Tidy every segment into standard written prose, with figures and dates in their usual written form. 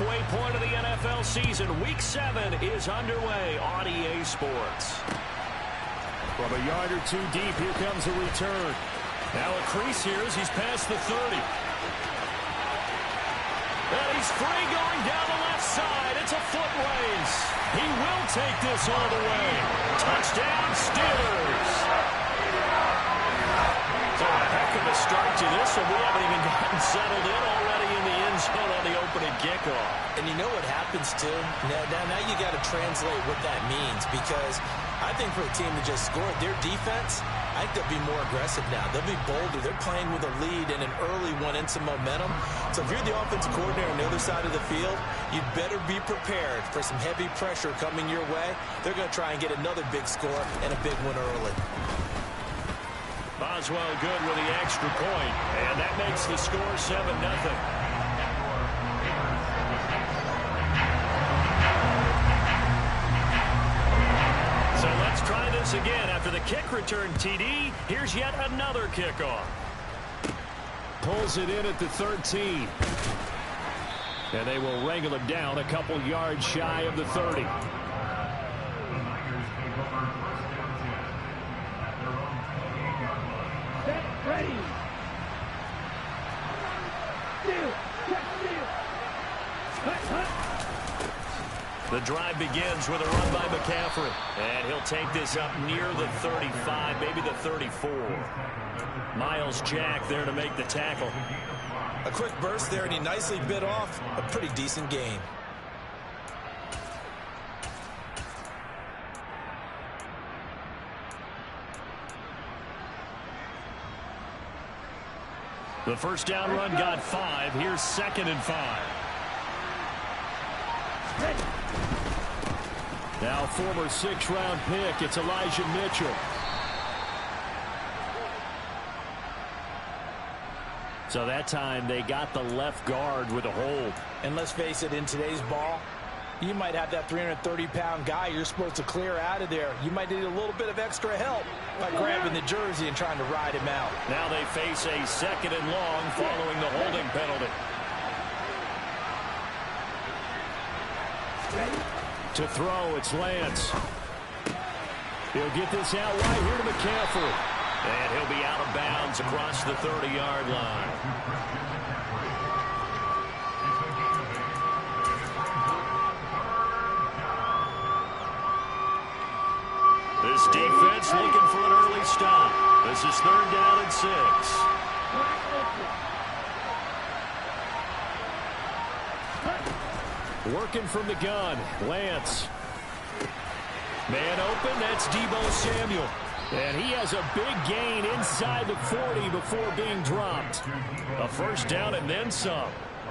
halfway point of the NFL season. Week 7 is underway on EA Sports. From a yard or two deep, here comes a return. Now a crease here as he's past the 30. And he's free going down the left side. It's a foot race. He will take this all the way. Touchdown, Steelers. So a heck of a start to this, and we haven't even gotten settled in already in the end zone on the opening kickoff. And you know what happens, too? Now you got to translate what that means, because I think for a team to just score their defense, I think they'll be more aggressive now. They'll be bolder. They're playing with a lead and an early one and some momentum. So if you're the offensive coordinator on the other side of the field, you better be prepared for some heavy pressure coming your way. They're going to try and get another big score and a big one early. Boswell good with the extra point, and that makes the score 7-0. So let's try this again. After the kick return TD, here's yet another kickoff. Pulls it in at the 13. And they will wrangle him down a couple yards shy of the 30. Ready. The drive begins with a run by McCaffrey. And he'll take this up near the 35, maybe the 34. Miles Jack there to make the tackle. A quick burst there, and he nicely bit off a pretty decent gain. The first down run got 5. Here's 2nd and 5. Now former 6th-round pick, it's Elijah Mitchell. So that time they got the left guard with a hold. And let's face it, in today's ball, you might have that 330-pound guy you're supposed to clear out of there. You might need a little bit of extra help by grabbing the jersey and trying to ride him out. Now they face a 2nd and long following the holding penalty. To throw, it's Lance. He'll get this out right here to McCaffrey. And he'll be out of bounds across the 30-yard line. This defense looking for an early stop. This is 3rd down and 6. Working from the gun, Lance. Man open, that's Deebo Samuel. And he has a big gain inside the 40 before being dropped. A first down and then some.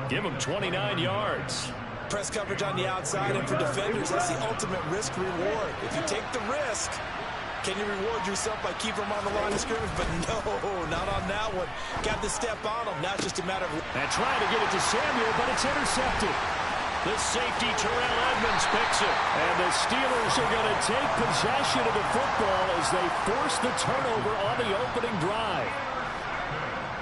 Give him 29 yards. Press coverage on the outside, and for defenders, that's the ultimate risk-reward. If you take the risk, can you reward yourself by keeping them on the line of scrimmage? But no, not on that one. Got to step on them. Now it's just a matter of... And trying to get it to Samuel, but it's intercepted. The safety, Terrell Edmonds, picks it. And the Steelers are going to take possession of the football as they force the turnover on the opening drive.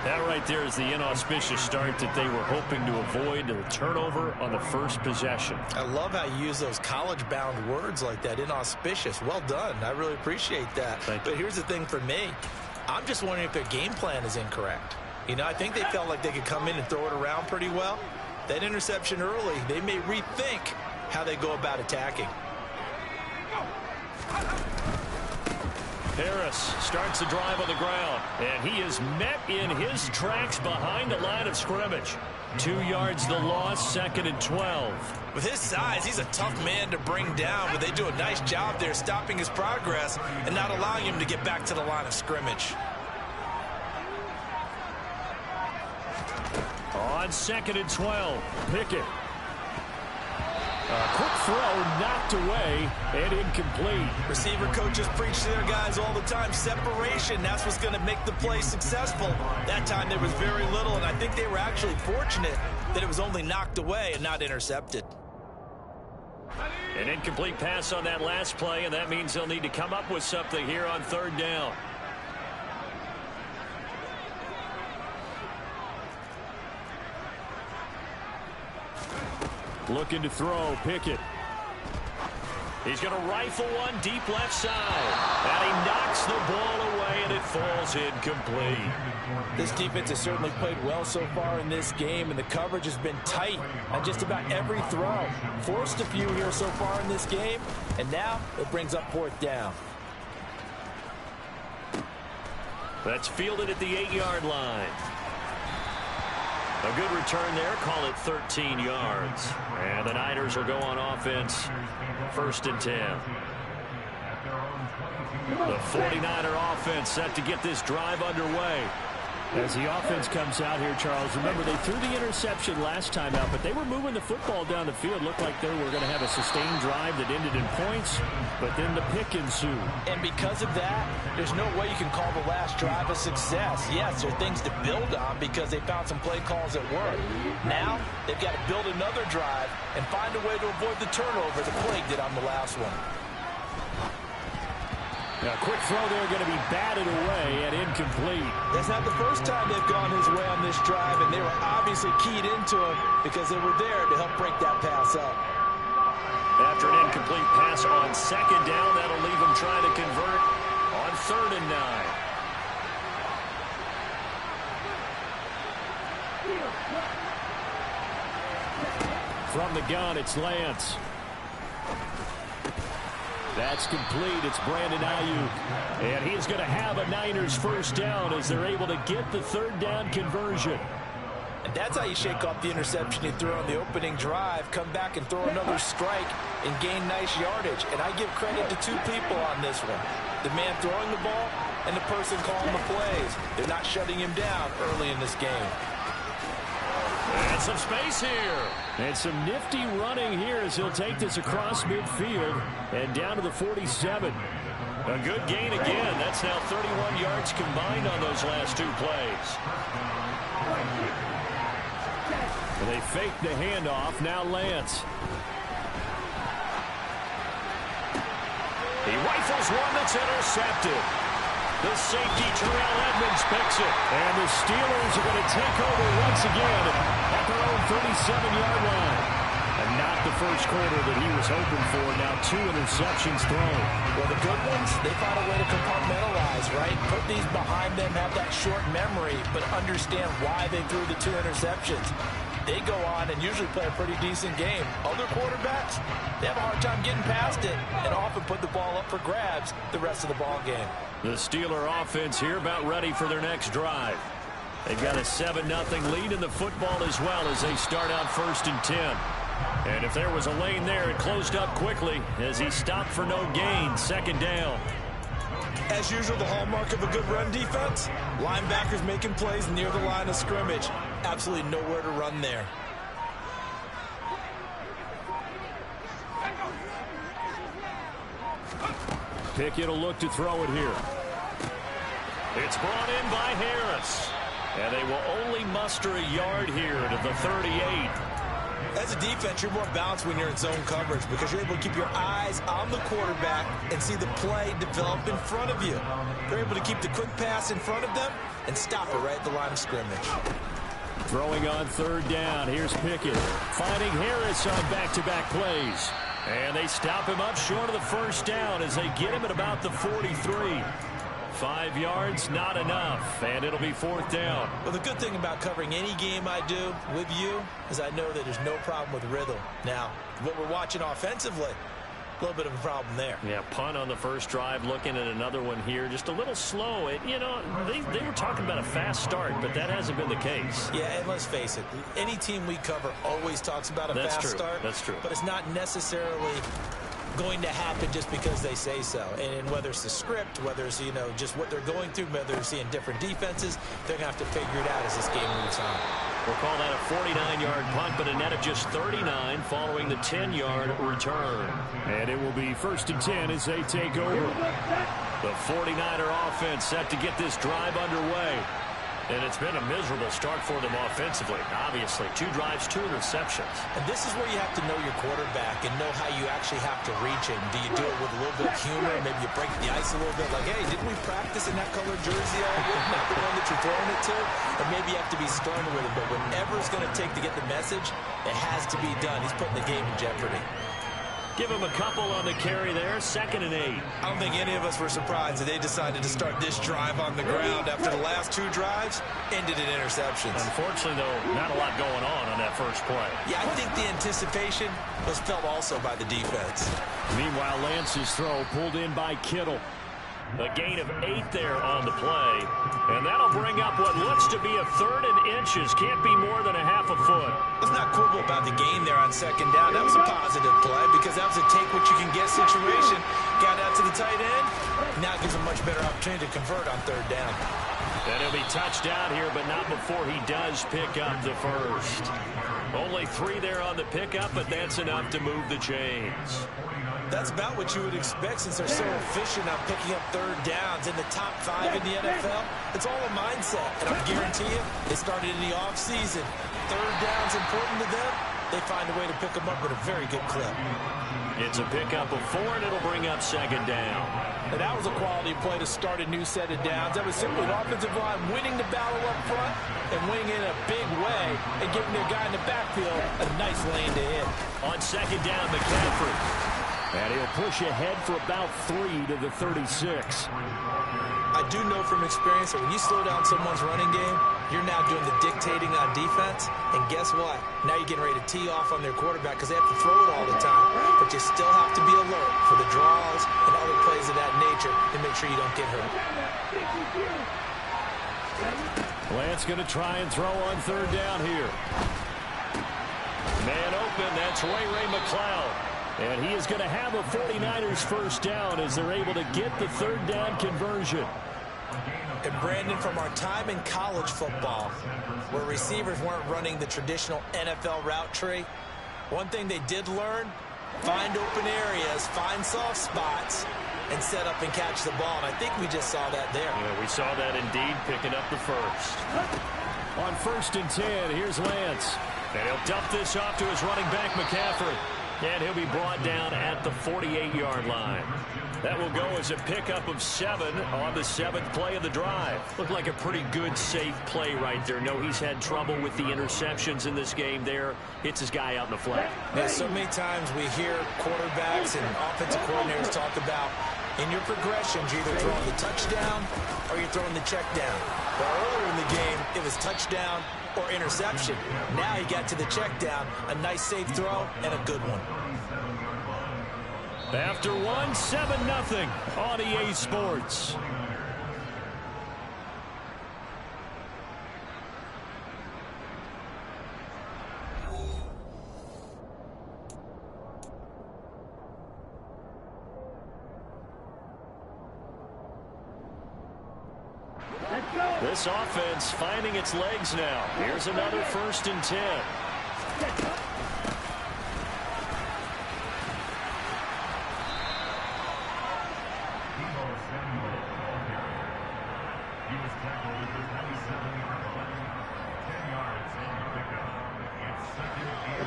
That right there is the inauspicious start that they were hoping to avoid, the turnover on the first possession. I love how you use those college-bound words like that, inauspicious. Well done. I really appreciate that. But here's the thing for me. I'm just wondering if their game plan is incorrect. You know, I think they felt like they could come in and throw it around pretty well. That interception early, they may rethink how they go about attacking. Harris starts the drive on the ground, and he is met in his tracks behind the line of scrimmage. 2 yards the loss, 2nd and 12. With his size, he's a tough man to bring down, but they do a nice job there stopping his progress and not allowing him to get back to the line of scrimmage. On 2nd and 12, Pickett. A quick throw knocked away and incomplete. Receiver coaches preach to their guys all the time. Separation, that's what's going to make the play successful. That time there was very little, and I think they were actually fortunate that it was only knocked away and not intercepted. An incomplete pass on that last play, and that means they'll need to come up with something here on 3rd down. Looking to throw, Pickett. He's going to rifle one deep left side. And he knocks the ball away, and it falls incomplete. This defense has certainly played well so far in this game, and the coverage has been tight on just about every throw. Forced a few here so far in this game, and now it brings up 4th down. That's fielded at the 8-yard line. A good return there. Call it 13 yards. And the Niners will go on offense. 1st and 10. The 49er offense set to get this drive underway. As the offense comes out here, Charles, remember they threw the interception last time out, but they were moving the football down the field. Looked like they were going to have a sustained drive that ended in points, but then the pick ensued. And because of that, there's no way you can call the last drive a success. Yes, there are things to build on because they found some play calls that work. Now, they've got to build another drive and find a way to avoid the turnover that plagued it on the last one. Now, quick throw there, going to be batted away and incomplete. That's not the first time they've gone his way on this drive, and they were obviously keyed into him because they were there to help break that pass up. After an incomplete pass on 2nd down, that'll leave them trying to convert on 3rd and 9. From the gun, it's Lance. That's complete. It's Brandon Ayuk. And he's going to have a Niners 1st down as they're able to get the 3rd down conversion. And that's how you shake off the interception you threw on the opening drive, come back and throw another strike and gain nice yardage. And I give credit to 2 people on this one. The man throwing the ball and the person calling the plays. They're not shutting him down early in this game. And some space here. And some nifty running here as he'll take this across midfield and down to the 47. A good gain again. That's now 31 yards combined on those last 2 plays. They fake the handoff. Now Lance. He rifles one that's intercepted. The safety, Terrell Edmonds, picks it. And the Steelers are going to take over once again at their own 37-yard line. And not the first quarter that he was hoping for. Now 2 interceptions thrown. Well, the good ones, they found a way to compartmentalize, right? Put these behind them, have that short memory, but understand why they threw the 2 interceptions. They go on and usually play a pretty decent game. Other quarterbacks, they have a hard time getting past it and often put the ball up for grabs the rest of the ball game. The Steeler offense here about ready for their next drive. They've got a 7-0 lead in the football as well as they start out 1st and 10. And if there was a lane there, it closed up quickly as he stopped for no gain. 2nd down. As usual, the hallmark of a good run defense, linebackers making plays near the line of scrimmage. Absolutely nowhere to run there. Pickett will look to throw it here. It's brought in by Harris. And they will only muster a yard here to the 38. As a defense, you're more balanced when you're in zone coverage because you're able to keep your eyes on the quarterback and see the play develop in front of you. They're able to keep the quick pass in front of them and stop it right at the line of scrimmage. Throwing on 3rd down. Here's Pickett finding Harris on back-to-back plays. And they stop him up short of the 1st down as they get him at about the 43. 5 yards, not enough, and it'll be 4th down. Well, the good thing about covering any game I do with you is I know that there's no problem with rhythm. Now, what we're watching offensively, a little bit of a problem there. Yeah, punt on the first drive, looking at another one here. Just a little slow. They were talking about a fast start, but that hasn't been the case. Yeah, and let's face it, any team we cover always talks about a fast start. That's true. But it's not necessarily going to happen just because they say so. And whether it's the script, whether it's, just what they're going through, whether they're seeing different defenses, they're going to have to figure it out as this game moves on. We'll call that a 49-yard punt, but a net of just 39 following the 10-yard return. And it will be 1st and 10 as they take over. The 49er offense set to get this drive underway. And it's been a miserable start for them offensively. Obviously, 2 drives, 2 interceptions. And this is where you have to know your quarterback and know how you actually have to reach him. Do you do it with a little bit of humor? Maybe you break the ice a little bit like, hey, didn't we practice in that colored jersey already? Not the one that you're throwing it to? And maybe you have to be stern with him. But whatever it's going to take to get the message, it has to be done. He's putting the game in jeopardy. Give him a couple on the carry there, 2nd and 8. I don't think any of us were surprised that they decided to start this drive on the ground after the last 2 drives ended in interceptions. Unfortunately, though, not a lot going on that first play. Yeah, I think the anticipation was felt also by the defense. Meanwhile, Lance's throw pulled in by Kittle. A gain of 8 there on the play. And that'll bring up what looks to be a 3rd and inches. Can't be more than a half a foot. Let's not quibble about the gain there on 2nd down. That was a positive play because that was a take-what-you-can-get situation. Got out to the tight end. Now it gives a much better opportunity to convert on 3rd down. And he'll be touched down here, but not before he does pick up the first. Only 3 there on the pickup, but that's enough to move the chains. That's about what you would expect since they're so efficient on picking up 3rd downs in the top 5 in the NFL. It's all a mindset, and I guarantee you, they started in the offseason. 3rd down's important to them. They find a way to pick them up at a very good clip. It's a pickup of 4, and it'll bring up 2nd down. And that was a quality play to start a new set of downs. That was simply an offensive line winning the battle up front and winning in a big way and giving their guy in the backfield a nice lane to hit. On 2nd down, McCaffrey. And he'll push ahead for about 3 to the 36. I do know from experience that when you slow down someone's running game, you're now doing the dictating on defense. And guess what? Now you're getting ready to tee off on their quarterback because they have to throw it all the time. But you still have to be alert for the draws and other plays of that nature to make sure you don't get hurt. Lance going to try and throw on 3rd down here. Man open, that's Ray McCloud. And he is going to have a 49ers first down as they're able to get the 3rd down conversion. And Brandon, from our time in college football, where receivers weren't running the traditional NFL route tree, one thing they did learn, find open areas, find soft spots, and set up and catch the ball. And I think we just saw that there. Yeah, we saw that indeed, picking up the first. On 1st and 10, here's Lance. And he'll dump this off to his running back, McCaffrey. And he'll be brought down at the 48-yard line. That will go as a pickup of 7 on the 7th play of the drive. Looked like a pretty good, safe play right there. No, he's had trouble with the interceptions in this game there. Hits his guy out in the flat. Yeah, so many times we hear quarterbacks and offensive coordinators talk about in your progressions, you're either throwing the touchdown or you're throwing the check down. Well, earlier in the game, it was touchdown or interception. Now he got to the check down, a nice safe throw, and a good one. After 1, 7-0 on EA Sports. This offense finding its legs now. Here's another 1st and 10.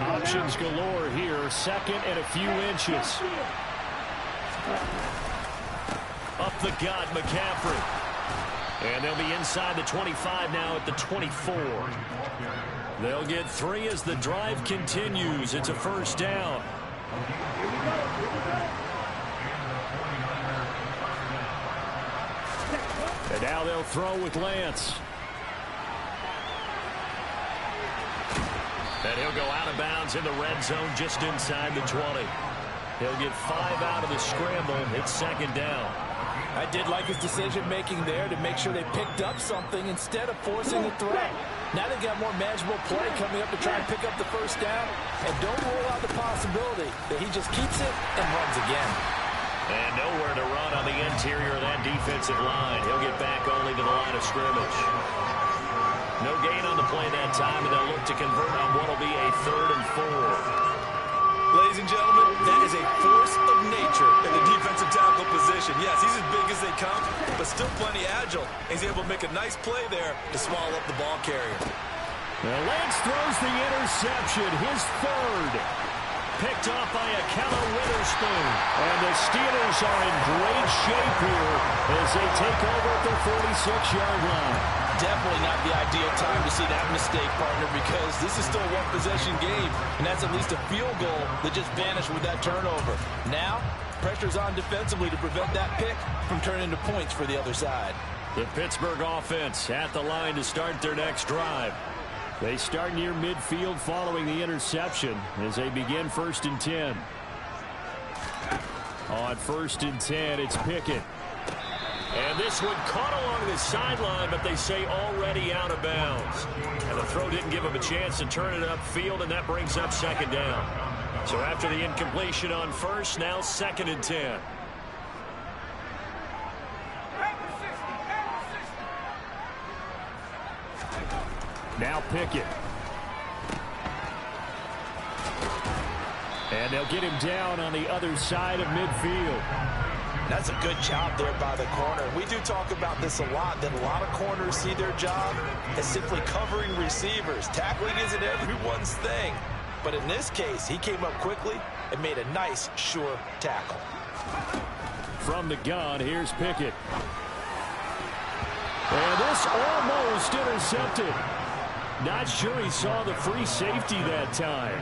Options galore here. 2nd and a few inches. Up the gut, McCaffrey. And they'll be inside the 25 now at the 24. They'll get 3 as the drive continues. It's a 1st down. And now they'll throw with Lance. And he'll go out of bounds in the red zone just inside the 20. He'll get 5 out of the scramble. It's 2nd down. I did like his decision-making there to make sure they picked up something instead of forcing a throw. Now they've got more manageable play coming up to try and pick up the 1st down. And don't rule out the possibility that he just keeps it and runs again. And nowhere to run on the interior of that defensive line. He'll get back only to the line of scrimmage. No gain on the play that time, and they'll look to convert on what will be a 3rd and 4. Ladies and gentlemen, that is a force of nature in the defensive tackle position. possession. Yes, he's as big as they come, but still plenty agile. He's able to make a nice play there to swallow up the ball carrier. Now Lance throws the interception, his third. Picked off by Ahkello Witherspoon. And the Steelers are in great shape here as they take over at the 46-yard line. Definitely not the ideal time to see that mistake, partner, because this is still a one-possession game, and that's at least a field goal that just vanished with that turnover. Now, pressure's on defensively to prevent that pick from turning into points for the other side. The Pittsburgh offense at the line to start their next drive. They start near midfield following the interception as they begin 1st and 10. On 1st and 10, it's Pickett. And this one caught along the sideline, but they say already out of bounds. And the throw didn't give him a chance to turn it upfield, and that brings up 2nd down. So after the incompletion on 1st, now 2nd and 10. Now Pickett. And they'll get him down on the other side of midfield. That's a good job there by the corner. We do talk about this a lot, that a lot of corners see their job as simply covering receivers. Tackling isn't everyone's thing. But in this case, he came up quickly and made a nice, sure tackle. From the gun, here's Pickett. And this almost intercepted. Not sure he saw the free safety that time.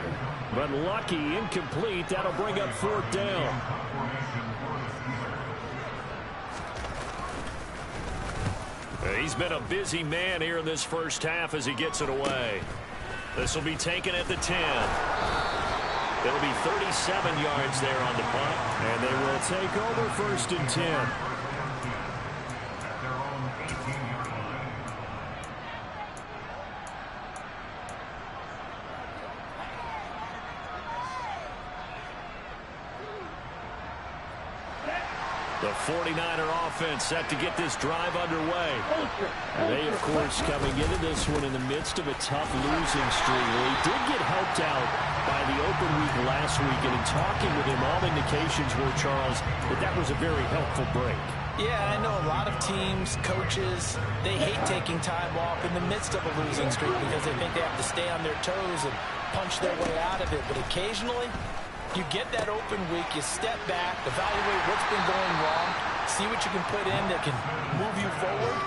But lucky, incomplete. That'll bring up 4th down. He's been a busy man here in this first half as he gets it away. This will be taken at the 10. It'll be 37 yards there on the punt. And they will take over 1st and 10. The 49er offense set to get this drive underway. They, of course, coming into this one in the midst of a tough losing streak. Well, he did get helped out by the open week last week, and in talking with him, all indications were, Charles, that was a very helpful break. Yeah, I know a lot of teams, coaches, they hate taking time off in the midst of a losing streak because they think they have to stay on their toes and punch their way out of it. But occasionally, you get that open week, you step back, evaluate what's been going wrong, see what you can put in that can move you forward,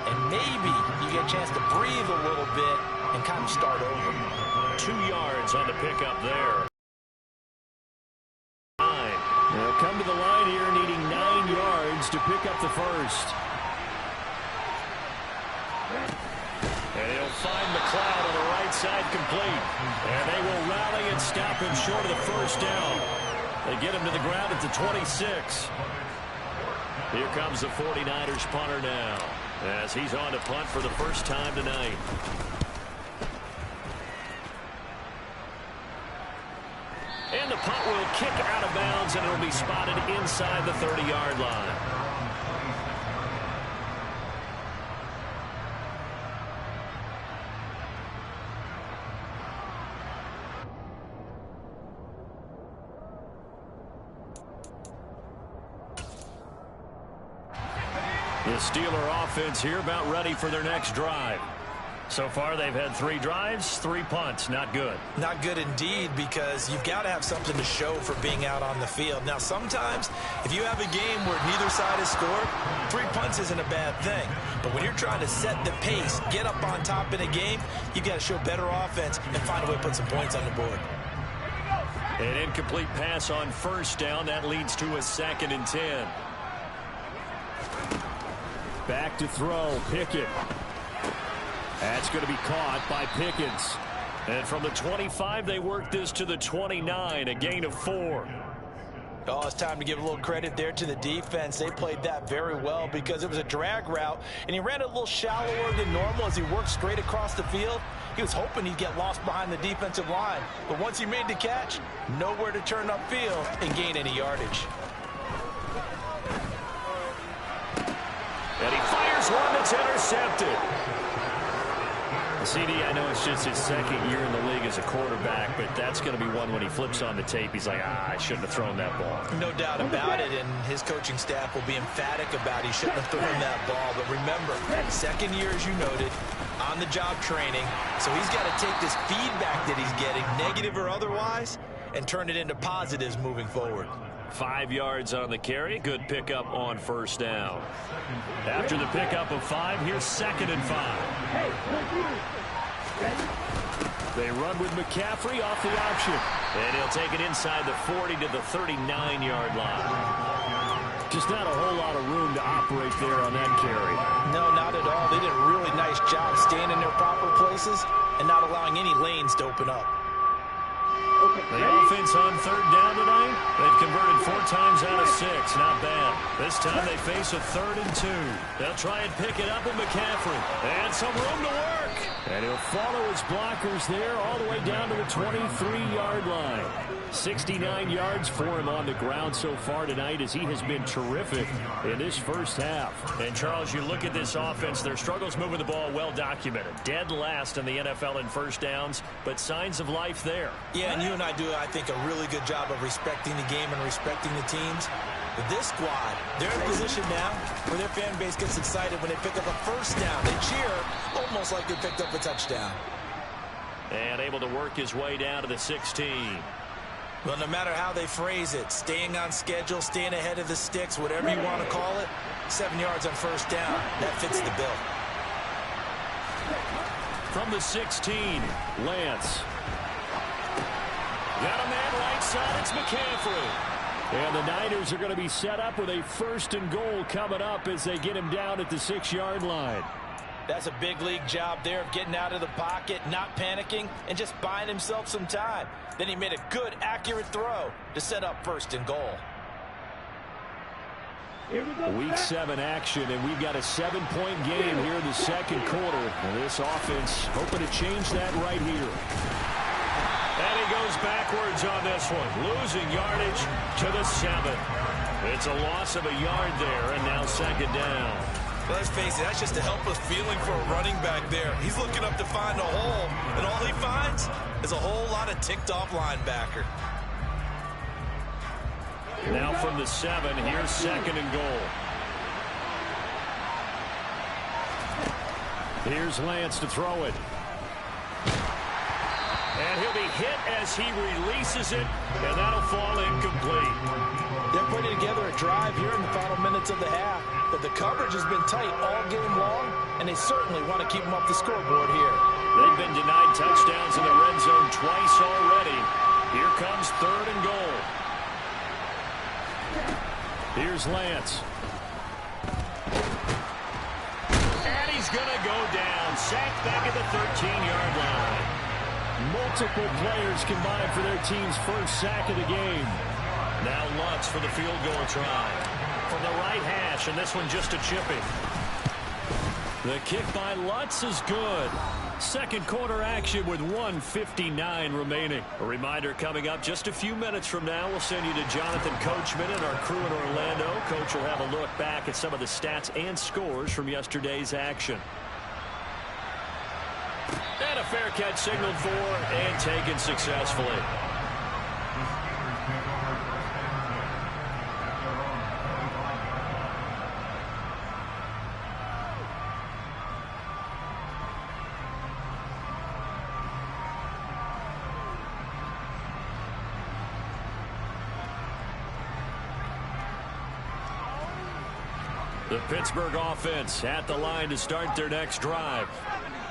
and maybe you get a chance to breathe a little bit and kind of start over. 2 yards on the pickup there. They'll come to the line here needing 9 yards to pick up the first. And he'll find McLeod on the right side complete. And they will rally and stop him short of the first down. They get him to the ground at the 26. Here comes the 49ers punter now as he's on to punt for the first time tonight. And the punt will kick out of bounds, and it'll be spotted inside the 30-yard line. The Steeler offense here about ready for their next drive. So far, they've had 3 drives, 3 punts. Not good. Not good indeed, because you've got to have something to show for being out on the field. Now, sometimes, if you have a game where neither side has scored, 3 punts isn't a bad thing. But when you're trying to set the pace, get up on top in a game, you've got to show better offense and find a way to put some points on the board. An incomplete pass on first down. That leads to a 2nd and 10. Back to throw, Pickett. That's going to be caught by Pickens. And from the 25, they work this to the 29, a gain of 4. Oh, it's time to give a little credit there to the defense. They played that very well because it was a drag route, and he ran a little shallower than normal as he worked straight across the field. He was hoping he'd get lost behind the defensive line. But once he made the catch, nowhere to turn upfield and gain any yardage. And he fires one that's intercepted. CD, I know it's just his second year in the league as a quarterback, but that's going to be one when he flips on the tape. He's like, I shouldn't have thrown that ball. No doubt about it, and his coaching staff will be emphatic about he shouldn't have thrown that ball. But remember, second year, as you noted, on-the-job training. So he's got to take this feedback that he's getting, negative or otherwise, and turn it into positives moving forward. 5 yards on the carry. Good pickup on first down. After the pickup of 5, here's 2nd and 5. They run with McCaffrey off the option. And he'll take it inside the 40 to the 39-yard line. Just not a whole lot of room to operate there on that carry. No, not at all. They did a really nice job staying in their proper places and not allowing any lanes to open up. The offense on 3rd down tonight, they've converted 4 times out of 6. Not bad. This time they face a 3rd and 2. They'll try and pick it up with McCaffrey. And some room to work. And he'll follow his blockers there all the way down to the 23-yard line. 69 yards for him on the ground so far tonight as he has been terrific in this first half. And, Charles, you look at this offense, their struggles moving the ball well documented. Dead last in the NFL in first downs, but signs of life there. Yeah, and you and I do, I think, a really good job of respecting the game and respecting the teams. But this squad, they're in a position now where their fan base gets excited when they pick up a first down. They cheer almost like they picked up a touchdown. And able to work his way down to the 16. Well, no matter how they phrase it, staying on schedule, staying ahead of the sticks, whatever you want to call it, 7 yards on first down, that fits the bill. From the 16, Lance. Got a man right side, it's McCaffrey. And the Niners are going to be set up with a 1st and goal coming up as they get him down at the 6-yard line. That's a big league job there of getting out of the pocket, not panicking, and just buying himself some time. Then he made a good, accurate throw to set up 1st and goal. Week 7 action, and we've got a 7-point game here in the second quarter. And this offense hoping to change that right here. And he goes backwards on this one, losing yardage to the 7. It's a loss of a yard there, and now 2nd down. Let's face it, that's just a helpless feeling for a running back there. He's looking up to find a hole, and all he finds is a whole lot of ticked-off linebacker. Now from the 7, here's 2nd and goal. Here's Lance to throw it. And he'll be hit as he releases it, and that'll fall incomplete. They're putting together a drive here in the final minutes of the half, but the coverage has been tight all game long, and they certainly want to keep them off the scoreboard here. They've been denied touchdowns in the red zone twice already. Here comes 3rd and goal. Here's Lance. And he's going to go down. Sacked back at the 13-yard line. Multiple players combined for their team's first sack of the game. Now Lutz for the field goal try. From the right hash, and this one just a chipping. The kick by Lutz is good. Second quarter action with 1:59 remaining. A reminder coming up just a few minutes from now. We'll send you to Jonathan Coachman and our crew in Orlando. Coach will have a look back at some of the stats and scores from yesterday's action. And a fair catch signaled for and taken successfully. The Pittsburgh offense at the line to start their next drive.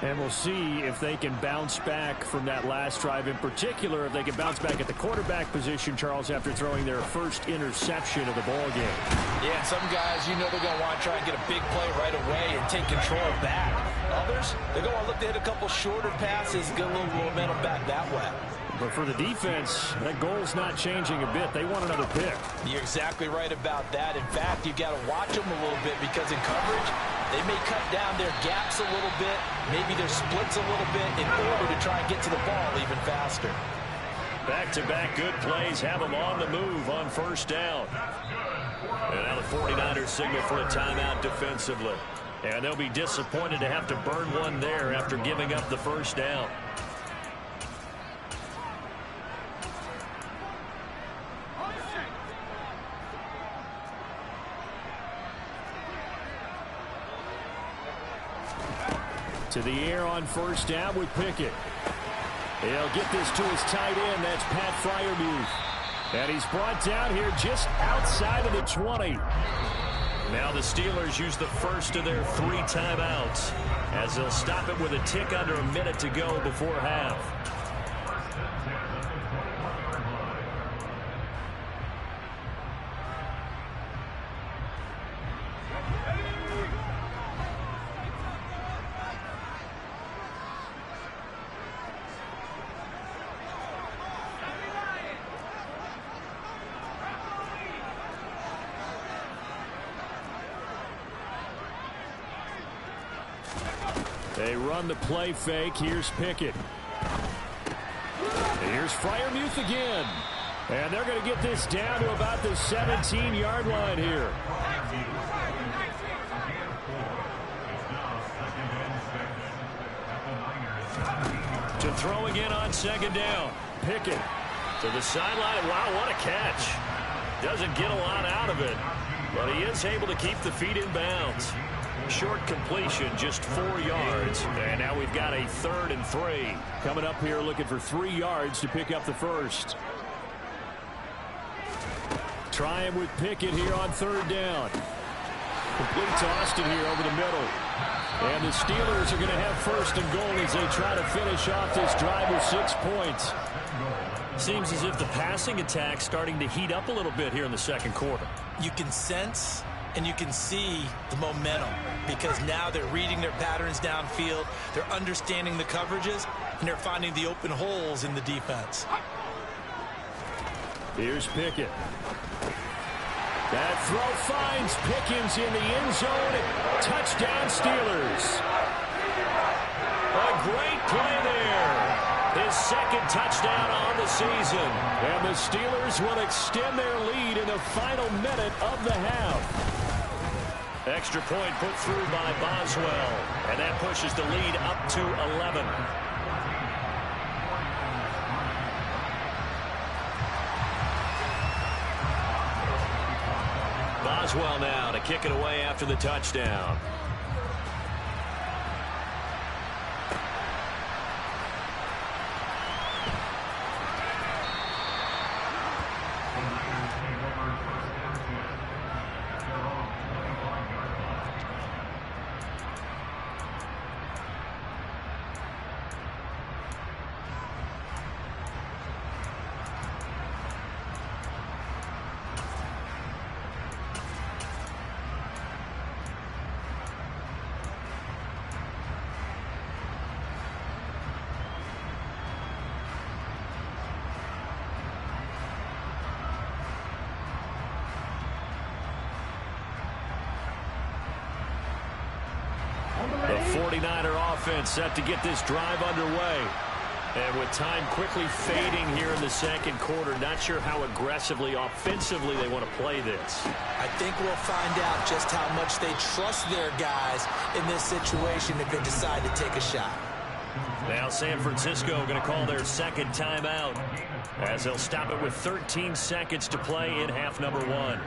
And we'll see if they can bounce back from that last drive. In particular, if they can bounce back at the quarterback position, Charles, after throwing their first interception of the ball game. Yeah, some guys, you know they're going to want to try and get a big play right away and take control back. Others, they're going to look to hit a couple shorter passes, get a little momentum back that way. But for the defense, that goal's not changing a bit. They want another pick. You're exactly right about that. In fact, you've got to watch them a little bit because in coverage, they may cut down their gaps a little bit, maybe their splits a little bit in order to try and get to the ball even faster. Back-to-back good plays have them on the move on first down. And now the 49ers signal for a timeout defensively. And they'll be disappointed to have to burn one there after giving up the first down. To the air on first down with Pickett. He'll get this to his tight end. That's Pat Freiermuth. And he's brought down here just outside of the 20. Now the Steelers use the first of their 3 timeouts as they'll stop it with a tick under a minute to go before half. They run the play fake. Here's Pickett. Here's Freiermuth again. And they're going to get this down to about the 17-yard line here. To throw again on second down. Pickett to the sideline. Wow, what a catch. Doesn't get a lot out of it, but he is able to keep the feet in bounds. Short completion, just 4 yards. And now we've got a 3rd and 3. Coming up here looking for 3 yards to pick up the first. Trying with Pickett here on 3rd down. Complete to Austin here over the middle. And the Steelers are going to have 1st and goal as they try to finish off this drive with 6 points. Seems as if the passing attack's starting to heat up a little bit here in the second quarter. You can sense and you can see the momentum because now they're reading their patterns downfield, they're understanding the coverages, and they're finding the open holes in the defense. Here's Pickett. That throw finds Pickens in the end zone. Touchdown Steelers. A great play there. His 2nd touchdown on the season. And the Steelers will extend their lead in the final minute of the half. Extra point put through by Boswell. And that pushes the lead up to 11. Boswell now to kick it away after the touchdown. The 49er offense set to get this drive underway. And with time quickly fading here in the second quarter, not sure how aggressively, offensively they want to play this. I think we'll find out just how much they trust their guys in this situation if they decide to take a shot. Now San Francisco going to call their 2nd timeout as they'll stop it with 13 seconds to play in half number 1.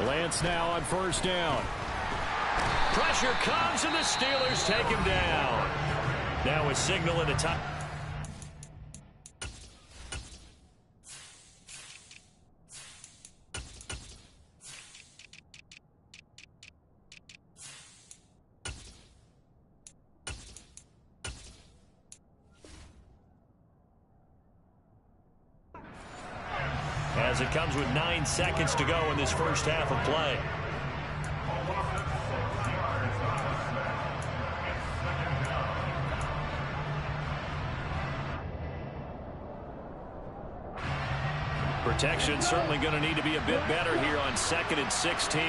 Lance now on 1st down. Pressure comes and the Steelers take him down. Now a signal in the top. As it comes with 9 seconds to go in this first half of play. Protection certainly going to need to be a bit better here on 2nd and 16.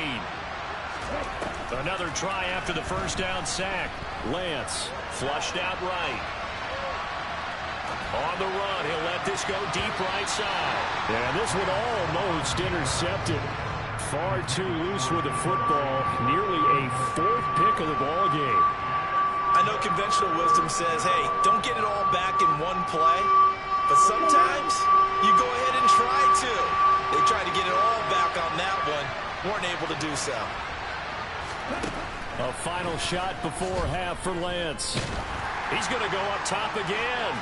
Another try after the first down sack. Lance flushed out right. On the run, he'll let this go deep right side. And this one almost intercepted. Far too loose with the football. Nearly a 4th pick of the ball game. I know conventional wisdom says, hey, don't get it all back in one play. But sometimes you go ahead and try to. They tried to get it all back on that one. Weren't able to do so. A final shot before half for Lance. He's going to go up top again.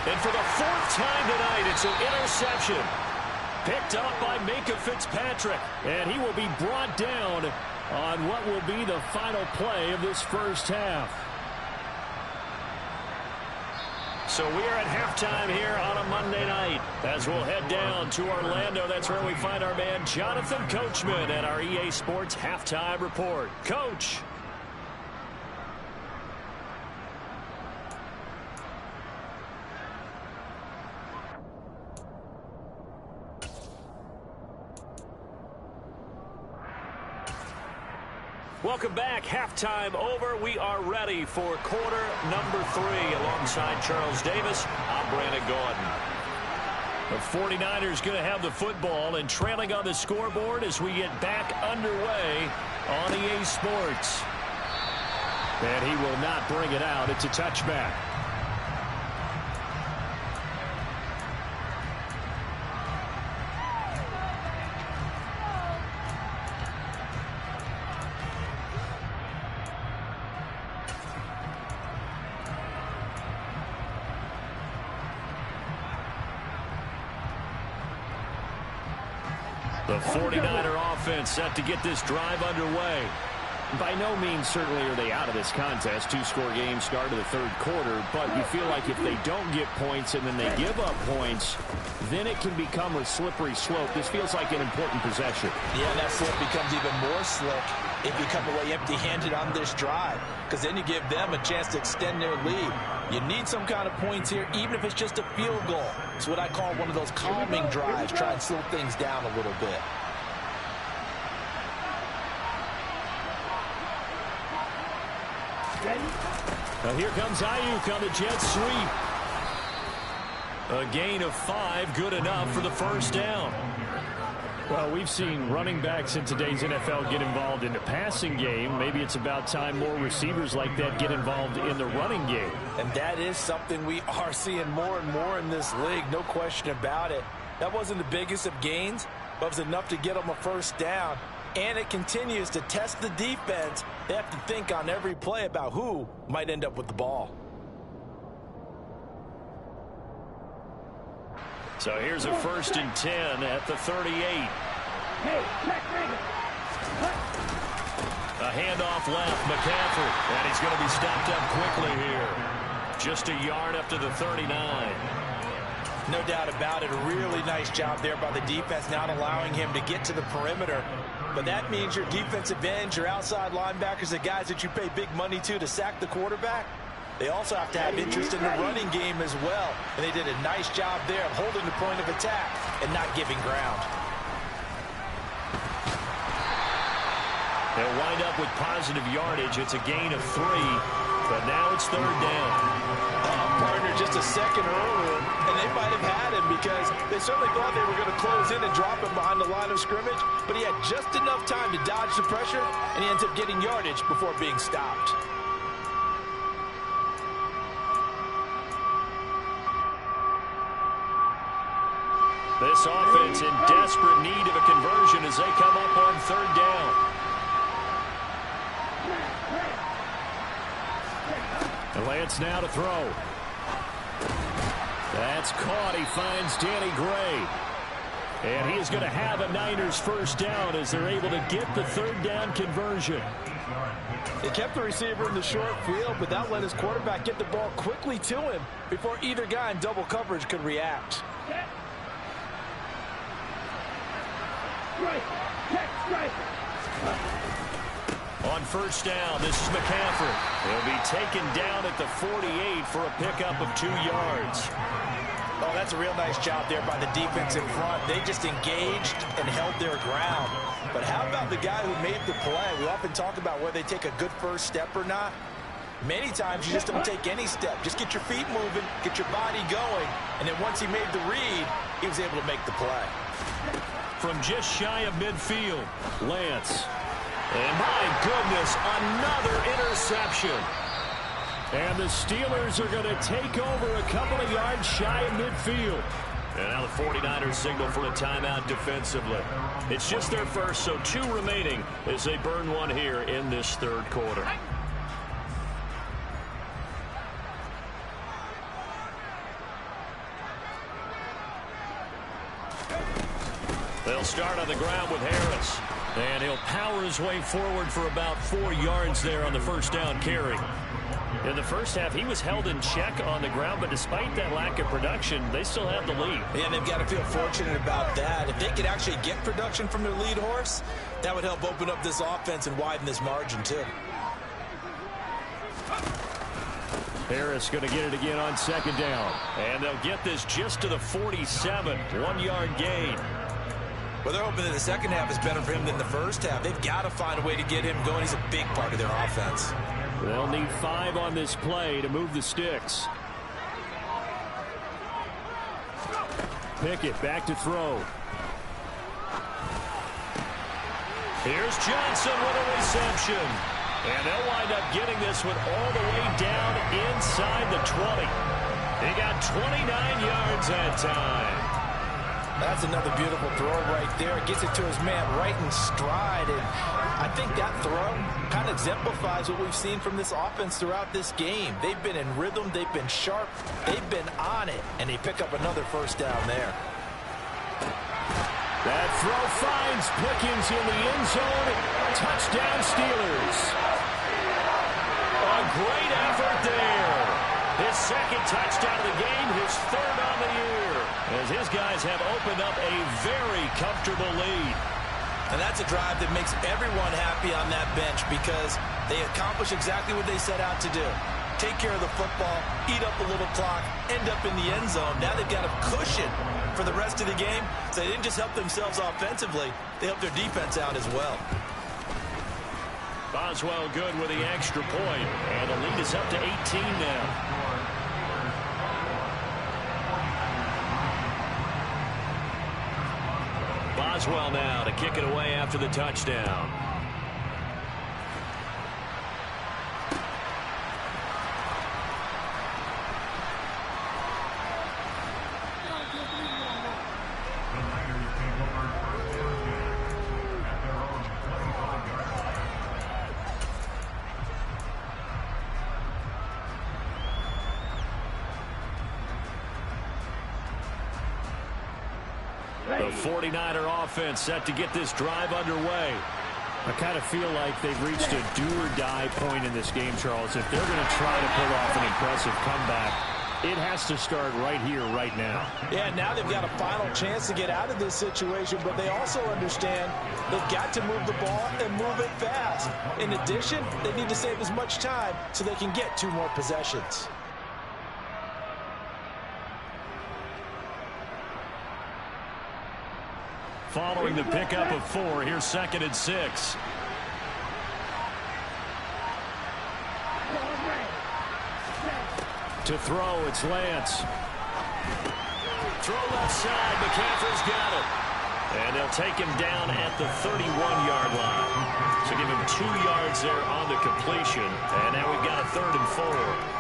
And for the 4th time tonight, it's an interception. Picked up by Minkah Fitzpatrick. And he will be brought down on what will be the final play of this first half. So we are at halftime here on a Monday night as we'll head down to Orlando. That's where we find our man Jonathan Coachman at our EA Sports Halftime Report. Coach. Welcome back. Halftime over. We are ready for quarter number 3. Alongside Charles Davis, I'm Brandon Gaudin. The 49ers going to have the football and trailing on the scoreboard as we get back underway on EA Sports. And he will not bring it out. It's a touchback. The 49er offense set to get this drive underway. By no means certainly are they out of this contest. 2-score game start of the 3rd quarter, but you feel like if they don't get points and then they give up points, then it can become a slippery slope. This feels like an important possession. Yeah, that slope becomes even more slick if you come away empty-handed on this drive, because then you give them a chance to extend their lead. You need some kind of points here, even if it's just a field goal. It's what I call one of those calming drives. Try and slow things down a little bit. Now here comes Ayuk on the jet sweep. A gain of 5, good enough for the first down. Well, we've seen running backs in today's NFL get involved in the passing game. Maybe it's about time more receivers like that get involved in the running game. And that is something we are seeing more and more in this league, no question about it. That wasn't the biggest of gains, but it was enough to get them a first down. And it continues to test the defense. They have to think on every play about who might end up with the ball. So here's a 1st and 10 at the 38. A handoff left, McCaffrey. And he's going to be stopped up quickly here. Just a yard up to the 39. No doubt about it. A really nice job there by the defense, not allowing him to get to the perimeter. But that means your defensive ends, your outside linebackers, the guys that you pay big money to sack the quarterback, they also have to have interest in the running game as well. And they did a nice job there of holding the point of attack and not giving ground. They'll wind up with positive yardage. It's a gain of 3, but now it's 3rd down. Partner just a second earlier, and they might have had him because they certainly thought they were going to close in and drop him behind the line of scrimmage, but he had just enough time to dodge the pressure, and he ends up getting yardage before being stopped. This offense in desperate need of a conversion as they come up on 3rd down. And Lance now to throw. That's caught. He finds Danny Gray. And he is going to have a Niners first down as they're able to get the 3rd down conversion. They kept the receiver in the short field, but that let his quarterback get the ball quickly to him before either guy in double coverage could react. On 1st down, this is McCaffrey. He'll be taken down at the 48 for a pickup of 2 yards. Oh, that's a real nice job there by the defense in front. They just engaged and held their ground. But how about the guy who made the play? We often talk about whether they take a good first step or not. Many times you just don't take any step. Just get your feet moving, get your body going, and then once he made the read, he was able to make the play. From just shy of midfield, Lance. And my goodness, another interception. And the Steelers are going to take over a couple of yards shy of midfield. And now the 49ers signal for a timeout defensively. It's just their first, so 2 remaining as they burn one here in this third quarter. They'll start on the ground with Harris. And he'll power his way forward for about 4 yards there on the first down carry. In the first half, he was held in check on the ground, but despite that lack of production, they still have the lead. And they've got to feel fortunate about that. If they could actually get production from their lead horse, that would help open up this offense and widen this margin too. Harris going to get it again on second down. And they'll get this just to the 47, 1-yard gain. Well, they're hoping that the second half is better for him than the first half. They've got to find a way to get him going. He's a big part of their offense. They'll need 5 on this play to move the sticks. Pickett back to throw. Here's Johnson with a reception. And they'll wind up getting this one all the way down inside the 20. He got 29 yards that time. That's another beautiful throw right there. Gets it to his man right in stride. And I think that throw kind of exemplifies what we've seen from this offense throughout this game. They've been in rhythm. They've been sharp. They've been on it. And they pick up another first down there. That throw finds Pickens in the end zone. Touchdown Steelers. A great effort there. His second touchdown of the game, his third on the year, as his guys have opened up a very comfortable lead. And that's a drive that makes everyone happy on that bench because they accomplish exactly what they set out to do. Take care of the football, eat up a little clock, end up in the end zone. Now they've got a cushion for the rest of the game. So they didn't just help themselves offensively, they helped their defense out as well. Boswell good with the extra point, and the lead is up to 18 now. Boswell now to kick it away after the touchdown. The 49er offense set to get this drive underway. I kind of feel like they've reached a do-or-die point in this game, Charles. If they're going to try to pull off an impressive comeback, it has to start right here, right now. Yeah, now they've got a final chance to get out of this situation, but they also understand they've got to move the ball and move it fast. In addition, they need to save as much time so they can get 2 more possessions. Following the pickup of 4, here's 2nd and 6. To throw, it's Lance. Throw left side, McCaffrey's got it. And they'll take him down at the 31-yard line. So give him 2 yards there on the completion. And now we've got a 3rd and 4.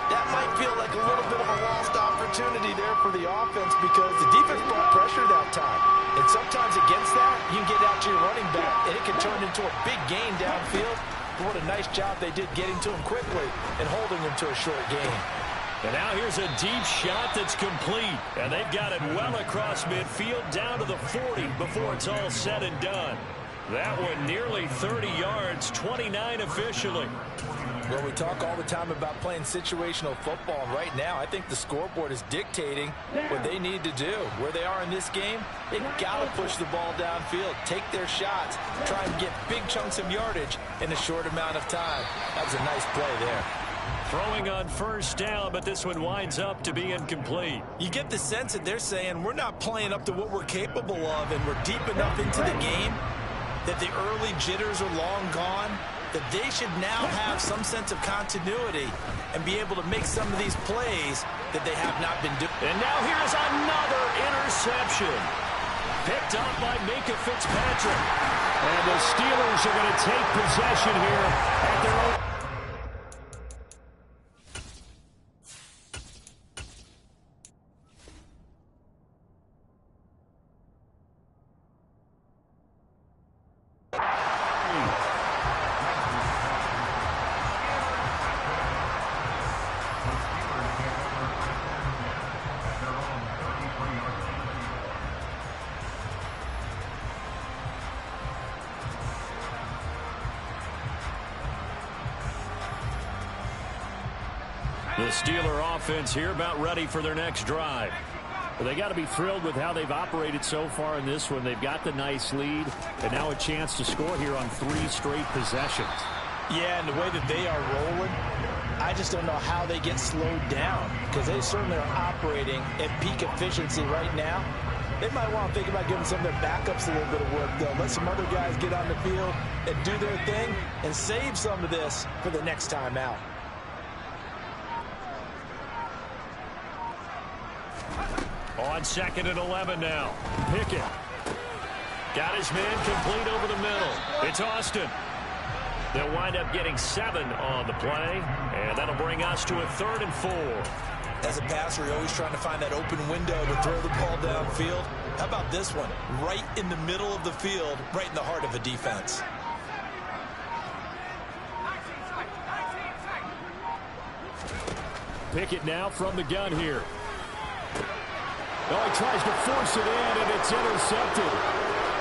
That might feel like a little bit of a lost opportunity there for the offense because the defense brought pressure that time. And sometimes against that, you can get out to your running back, and it can turn into a big gain downfield. But what a nice job they did getting to him quickly and holding him to a short gain. And now here's a deep shot that's complete. And they've got it well across midfield down to the 40 before it's all said and done. That one nearly 30 yards, 29 officially. Well, we talk all the time about playing situational football. And right now, I think the scoreboard is dictating what they need to do. Where they are in this game, they've got to push the ball downfield, take their shots, try and get big chunks of yardage in a short amount of time. That was a nice play there. Throwing on first down, but this one winds up to be incomplete. You get the sense that they're saying we're not playing up to what we're capable of, and we're deep enough into the game that the early jitters are long gone, that they should now have some sense of continuity and be able to make some of these plays that they have not been doing. And now here's another interception. Picked up by Minkah Fitzpatrick. And the Steelers are going to take possession here at their own. The Steeler offense here about ready for their next drive. Well, they got to be thrilled with how they've operated so far in this one. They've got the nice lead, and now a chance to score here on 3 straight possessions. Yeah, and the way that they are rolling, I just don't know how they get slowed down, because they certainly are operating at peak efficiency right now. They might want to think about giving some of their backups a little bit of work, though. Let some other guys get on the field and do their thing and save some of this for the next time out. On 2nd and 11 now. Pickett. Got his man complete over the middle. It's Austin. They'll wind up getting 7 on the play, and that'll bring us to a 3rd and 4. As a passer, you're always trying to find that open window to throw the ball downfield. How about this one? Right in the middle of the field, right in the heart of a defense. Pickett now from the gun here. Oh, he tries to force it in, and it's intercepted.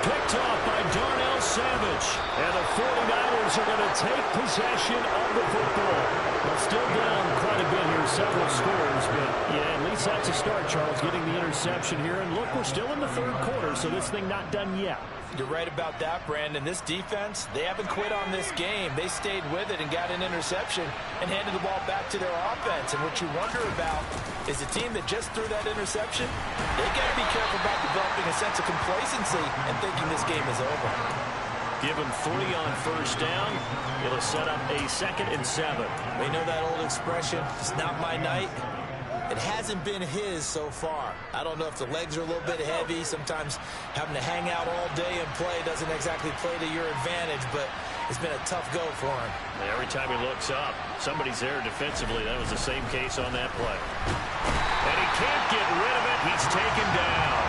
Picked off by Darnell Savage. And the 49ers are going to take possession of the football. Well, still down quite a bit here, several scores. But, yeah, at least that's a start, Charles, getting the interception here. And, look, we're still in the 3rd quarter, so this thing not done yet. You're right about that, Brandon. This defense, they haven't quit on this game. They stayed with it and got an interception and handed the ball back to their offense. And what you wonder about is a team that just threw that interception, they got to be careful about developing a sense of complacency and thinking this game is over. Give him 3 on first down. It'll set up a 2nd and 7. We know that old expression, it's not my night. It hasn't been his so far. I don't know if the legs are a little bit heavy. Sometimes having to hang out all day and play doesn't exactly play to your advantage, but it's been a tough go for him. Every time he looks up, somebody's there defensively. That was the same case on that play. And he can't get rid of it. He's taken down.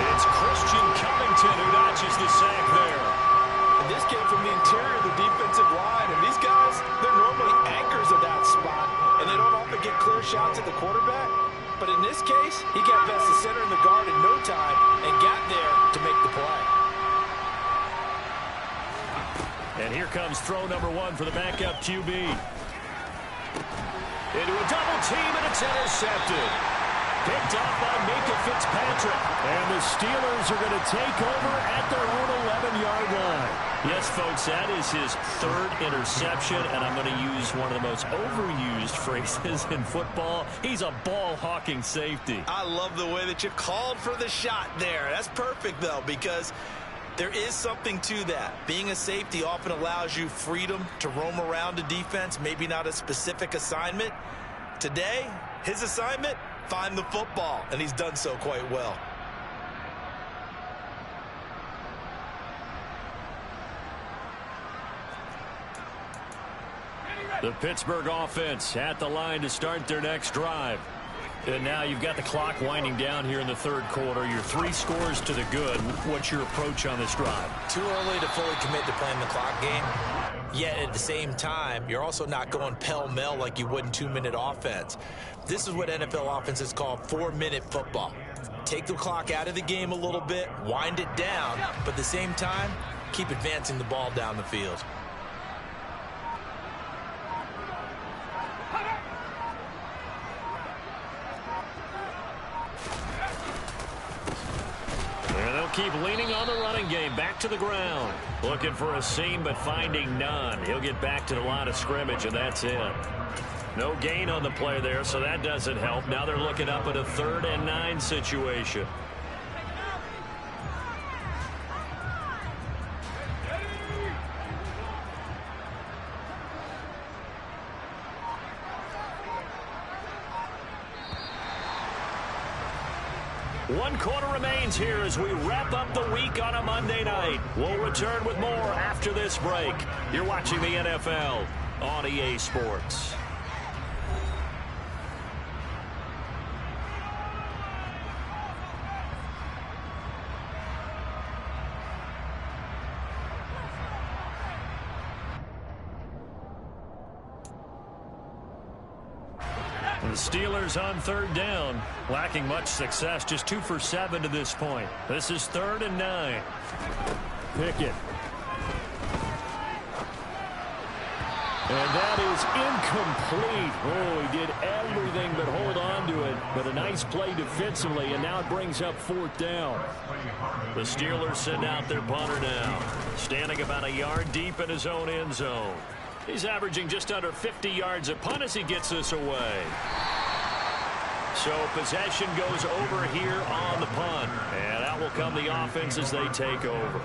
It's Christian Covington who notches the sack there. And this came from the interior of the defensive line. And these guys, they're normally anchors of that spot. And they don't often get clear shots at the quarterback. But in this case, he got past the center and the guard in no time and got there to make the play. And here comes throw number 1 for the backup QB. Into a double team, and it's intercepted. Picked up by Minkah Fitzpatrick. And the Steelers are going to take over at their own 11-yard line. Yes, folks, that is his 3rd interception, and I'm going to use one of the most overused phrases in football. He's a ball-hawking safety. I love the way that you called for the shot there. That's perfect, though, because there is something to that. Being a safety often allows you freedom to roam around a defense, maybe not a specific assignment. Today, his assignment, find the football, and he's done so quite well. The Pittsburgh offense at the line to start their next drive. And now you've got the clock winding down here in the 3rd quarter. You're 3 scores to the good. What's your approach on this drive? Too early to fully commit to playing the clock game. Yet at the same time, you're also not going pell-mell like you would in 2-minute offense. This is what NFL offenses call 4-minute football. Take the clock out of the game a little bit, wind it down, but at the same time, keep advancing the ball down the field. And they'll keep leaning on the running game. Back to the ground. Looking for a seam, but finding none. He'll get back to the line of scrimmage, and that's it. No gain on the play there, so that doesn't help. Now they're looking up at a 3rd and 9 situation. One quarter remains here as we wrap up the week on a Monday night. We'll return with more after this break. You're watching the NFL on EA Sports. The Steelers on 3rd down, lacking much success, just 2 for 7 to this point. This is 3rd and 9. Pickett. And that is incomplete. Oh, he did everything but hold on to it. But a nice play defensively, and now it brings up 4th down. The Steelers send out their punter now, standing about a yard deep in his own end zone. He's averaging just under 50 yards a punt as he gets this away. So possession goes over here on the punt. And out will come the offense as they take over.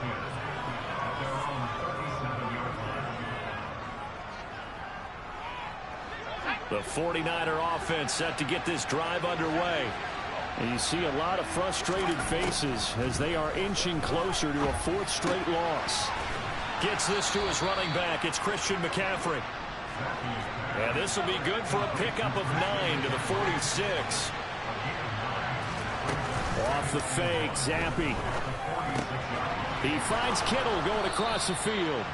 The 49er offense set to get this drive underway. And you see a lot of frustrated faces as they are inching closer to a 4th straight loss. Gets this to his running back. It's Christian McCaffrey. And this will be good for a pickup of 9 to the 46. Off the fake, Zappi. He finds Kittle going across the field.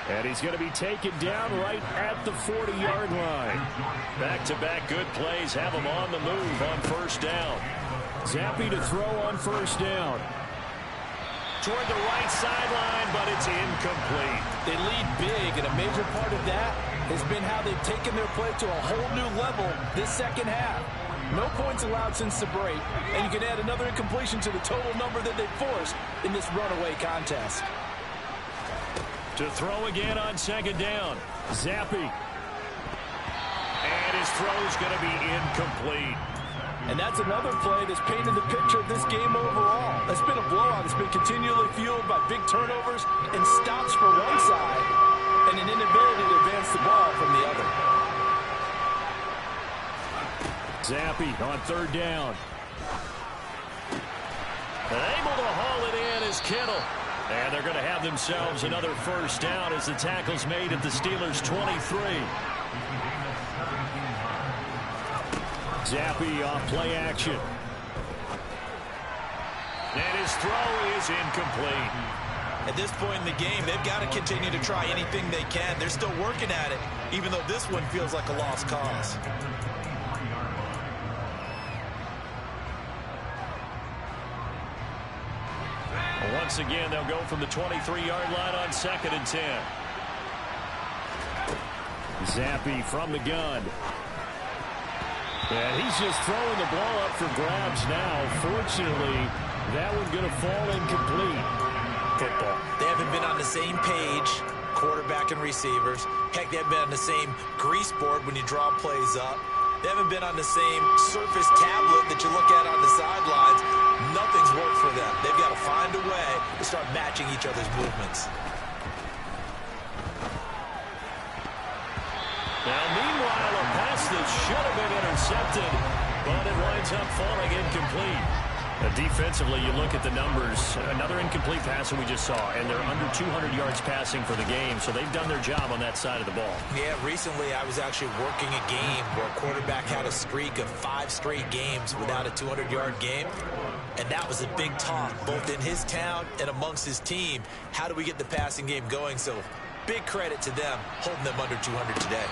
And he's going to be taken down right at the 40-yard line. Back-to-back good plays have him on the move on 1st down. Zappi to throw on 1st down. Toward the right sideline, but it's incomplete. They lead big, and a major part of that has been how they've taken their play to a whole new level this second half. No points allowed since the break, and you can add another incompletion to the total number that they've forced in this runaway contest. To throw again on 2nd down. Zappi. And his throw's going to be incomplete. And that's another play that's painted the picture of this game overall. It's been a blowout. It's been continually fueled by big turnovers and stops for one side and an inability to advance the ball from the other. Zappi on 3rd down. Able to haul it in is Kittle. And they're going to have themselves another 1st down as the tackle's made at the Steelers' 23. Zappi off play action. And his throw is incomplete. At this point in the game, they've got to continue to try anything they can. They're still working at it, even though this one feels like a lost cause. Once again, they'll go from the 23-yard line on 2nd and 10. Zappi from the gun. And he's just throwing the ball up for grabs now. Fortunately, that one's going to fall incomplete. Football. They haven't been on the same page, quarterback and receivers. Heck, they haven't been on the same grease board when you draw plays up. They haven't been on the same surface tablet that you look at on the sidelines. Nothing's worked for them. They've got to find a way to start matching each other's movements. Now, meanwhile, a pass that should have been intercepted, but it winds up falling incomplete. Defensively, you look at the numbers. Another incomplete pass that we just saw, and they're under 200 yards passing for the game, so they've done their job on that side of the ball. Yeah, recently I was actually working a game where a quarterback had a streak of 5 straight games without a 200-yard game, and that was a big talk, both in his town and amongst his team. How do we get the passing game going? So big credit to them holding them under 200 today.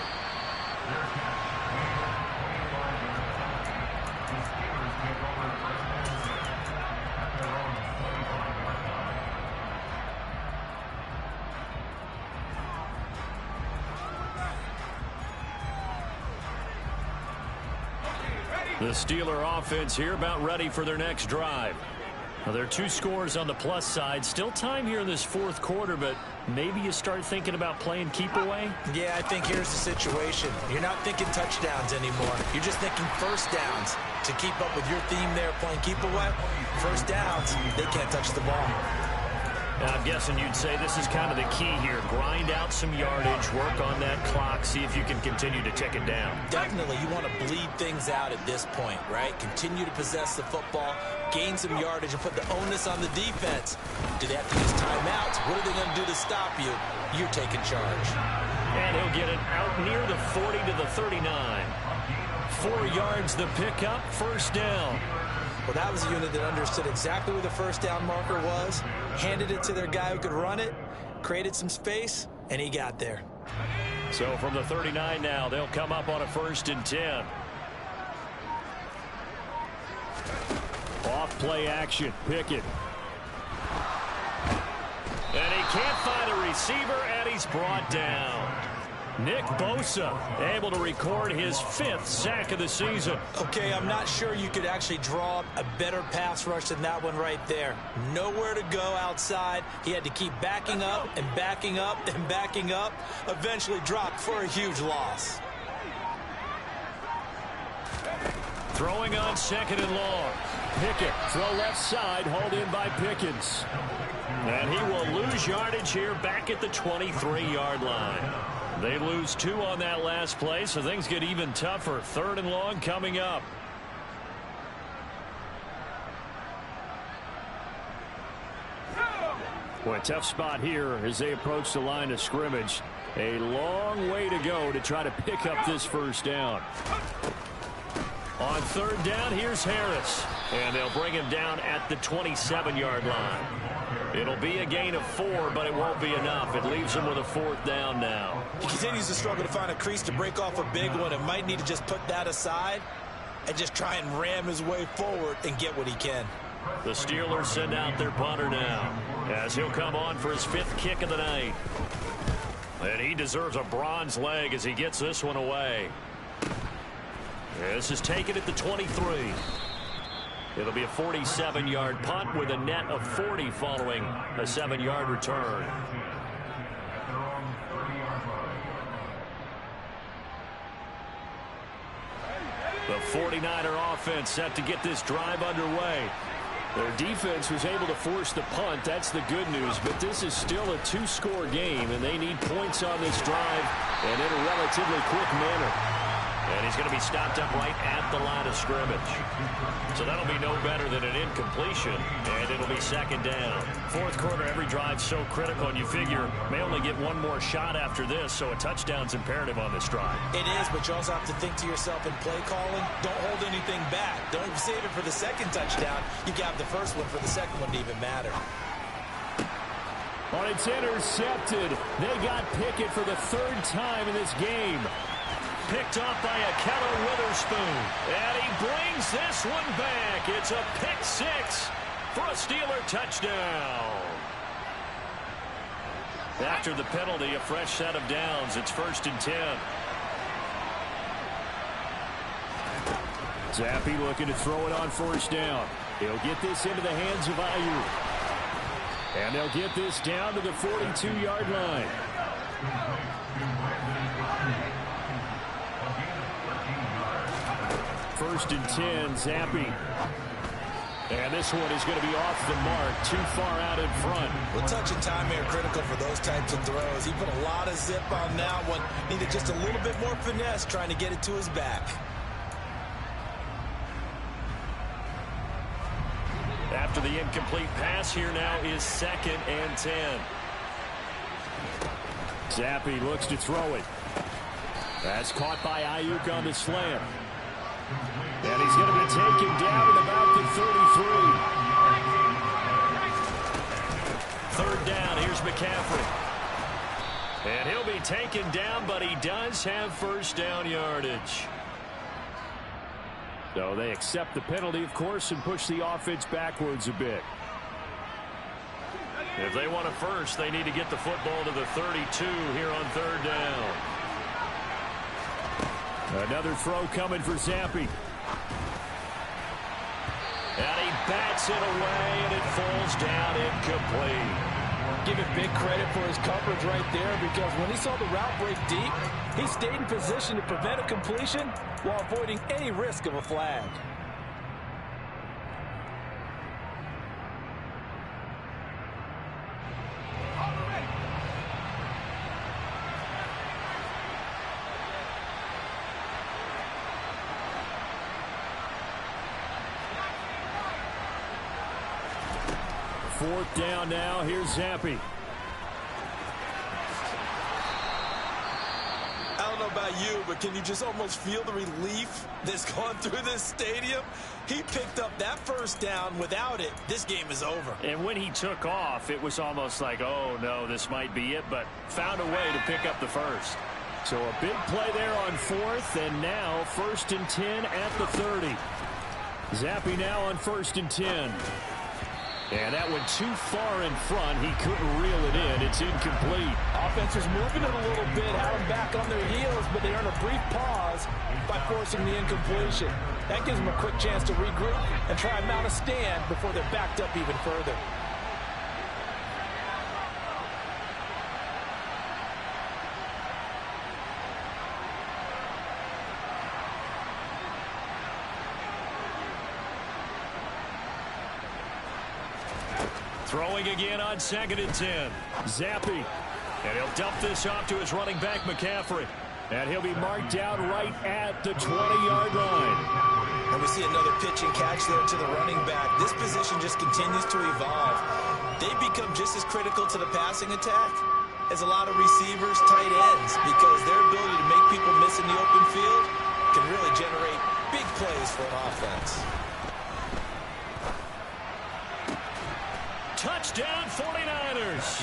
The Steeler offense here about ready for their next drive. Well, there are two scores on the plus side. Still time here in this fourth quarter, but maybe you start thinking about playing keep away? Yeah, I think here's the situation. You're not thinking touchdowns anymore. You're just thinking first downs. To keep up with your theme there, playing keep away, first downs, they can't touch the ball. Now, I'm guessing you'd say this is kind of the key here. Grind out some yardage, work on that clock, see if you can continue to tick it down. Definitely, you want to bleed things out at this point, right? Continue to possess the football, gain some yardage, and put the onus on the defense. Do they have to use timeouts? What are they going to do to stop you? You're taking charge. And he'll get it out near the 40 to the 39. 4 yards the pickup, first down. Well, that was a unit that understood exactly where the first down marker was, handed it to their guy who could run it, created some space, and he got there. So from the 39 now, they'll come up on a 1st and 10. Off play action, Pickett. And he can't find a receiver, and he's brought down. Nick Bosa able to record his 5th sack of the season. Okay, I'm not sure you could actually draw a better pass rush than that one right there. Nowhere to go outside. He had to keep backing up and backing up and backing up. Eventually dropped for a huge loss. Throwing on 2nd and long. Pickett, throw left side, hauled in by Pickens. And he will lose yardage here back at the 23-yard line. They lose 2 on that last play, so things get even tougher. 3rd and long coming up. Boy, a tough spot here as they approach the line of scrimmage. A long way to go to try to pick up this first down. On 3rd down, here's Harris. And they'll bring him down at the 27-yard line. It'll be a gain of 4, but it won't be enough. It leaves him with a 4th down now. He continues to struggle to find a crease to break off a big one and might need to just put that aside and just try and ram his way forward and get what he can. The Steelers send out their punter now as he'll come on for his 5th kick of the night. And he deserves a bronze leg as he gets this one away. This is taken at the 23. It'll be a 47-yard punt with a net of 40 following a 7-yard return. The 49er offense set to get this drive underway. Their defense was able to force the punt. That's the good news. But this is still a 2-score game, and they need points on this drive and in a relatively quick manner. And he's going to be stopped up right at the line of scrimmage. So that'll be no better than an incompletion, and it'll be 2nd down. 4th quarter, every drive's so critical, and you figure may only get one more shot after this, so a touchdown's imperative on this drive. It is, but you also have to think to yourself in play calling, don't hold anything back. Don't save it for the 2nd touchdown. You got the first one for the 2nd one to even matter. Well, it's intercepted. They got Pickett for the 3rd time in this game. Picked off by Ahkello Witherspoon. And he brings this one back. It's a pick 6 for a Steeler touchdown. After the penalty, a fresh set of downs. It's 1st and 10. Zappe looking to throw it on 1st down. He'll get this into the hands of Aiyuk. And they'll get this down to the 42-yard line. First and 10, Zappe. And this one is going to be off the mark, too far out in front. Well, touch and time here critical for those types of throws. He put a lot of zip on that one. Needed just a little bit more finesse trying to get it to his back. After the incomplete pass, here now is 2nd and 10. Zappe looks to throw it. That's caught by Aiyuk on the slant. And he's going to be taken down at about the 33. 3rd down, here's McCaffrey. And he'll be taken down, but he does have 1st down yardage. So they accept the penalty, of course, and push the offense backwards a bit. If they want a first, they need to get the football to the 32 here on 3rd down. Another throw coming for Zappe. And he bats it away, and it falls down incomplete. Give it big credit for his coverage right there, because when he saw the route break deep, he stayed in position to prevent a completion while avoiding any risk of a flag. Fourth down now. Here's Zappe. I don't know about you, but can you just almost feel the relief that's gone through this stadium? He picked up that first down. Without it, this game is over. And when he took off, it was almost like, oh, no, this might be it, but found a way to pick up the first. So a big play there on fourth, and now 1st and 10 at the 30. Zappe now on 1st and 10. And that went too far in front. He couldn't reel it in. It's incomplete. Offense was moving it a little bit, had them back on their heels, but they earned a brief pause by forcing the incompletion. That gives them a quick chance to regroup and try and mount a stand before they're backed up even further. Throwing again on 2nd and 10. Zappe. And he'll dump this off to his running back, McCaffrey. And he'll be marked out right at the 20-yard line. And we see another pitch and catch there to the running back. This position just continues to evolve. They become just as critical to the passing attack as a lot of receivers, tight ends, because their ability to make people miss in the open field can really generate big plays for an offense. Touchdown 49ers.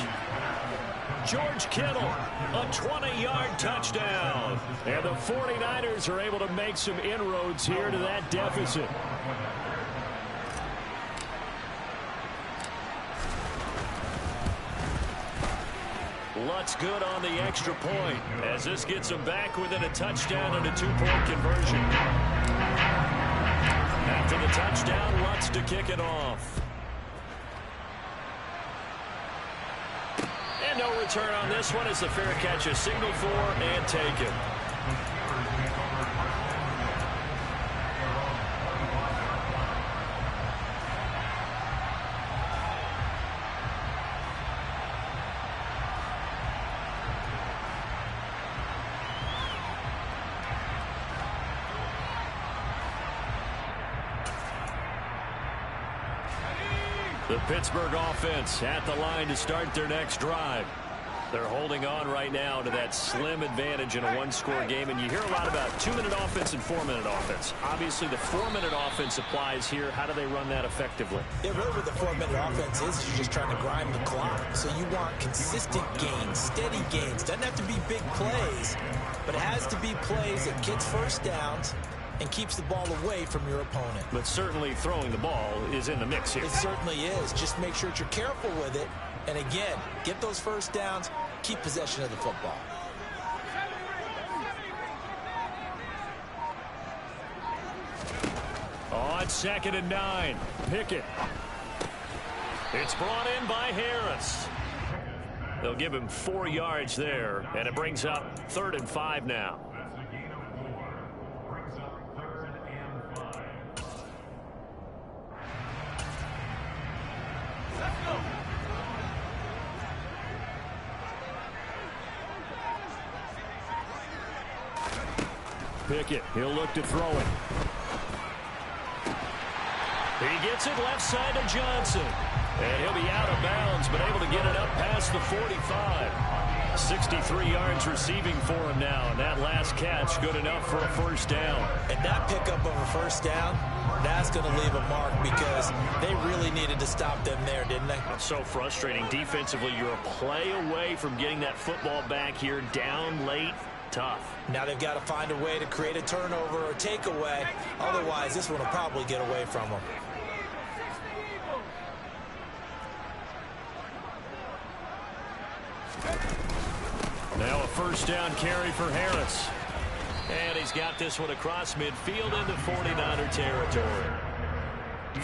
George Kittle, a 20-yard touchdown. And the 49ers are able to make some inroads here to that deficit. Lutz good on the extra point, as this gets them back within a touchdown and a 2-point conversion. After the touchdown, Lutz to kick it off. No return on this one as the fair catch is signaled for and taken. The Pittsburgh offense at the line to start their next drive. They're holding on right now to that slim advantage in a one-score game, and you hear a lot about 2-minute offense and 4-minute offense. Obviously, the 4-minute offense applies here. How do they run that effectively? Yeah, really what the 4-minute offense is you're just trying to grind the clock. So you want consistent gains, steady gains. Doesn't have to be big plays, but it has to be plays that gets first downs and keeps the ball away from your opponent. But certainly throwing the ball is in the mix here. It certainly is. Just make sure that you're careful with it. And again, get those first downs, keep possession of the football. On 2nd and 9, Pickett. It's brought in by Harris. They'll give him 4 yards there, and it brings up 3rd and 5 now. Pickett, he'll look to throw it. He gets it left side to Johnson. And he'll be out of bounds, but able to get it up past the 45. 63 yards receiving for him now, and that last catch good enough for a first down. And that pickup of a first down, that's going to leave a mark because they really needed to stop them there, didn't they? So frustrating. Defensively, you're a play away from getting that football back here down late. Tough. Now they've got to find a way to create a turnover or takeaway. Otherwise, this one will probably get away from them. Now a first down carry for Harris. And he's got this one across midfield into 49er territory.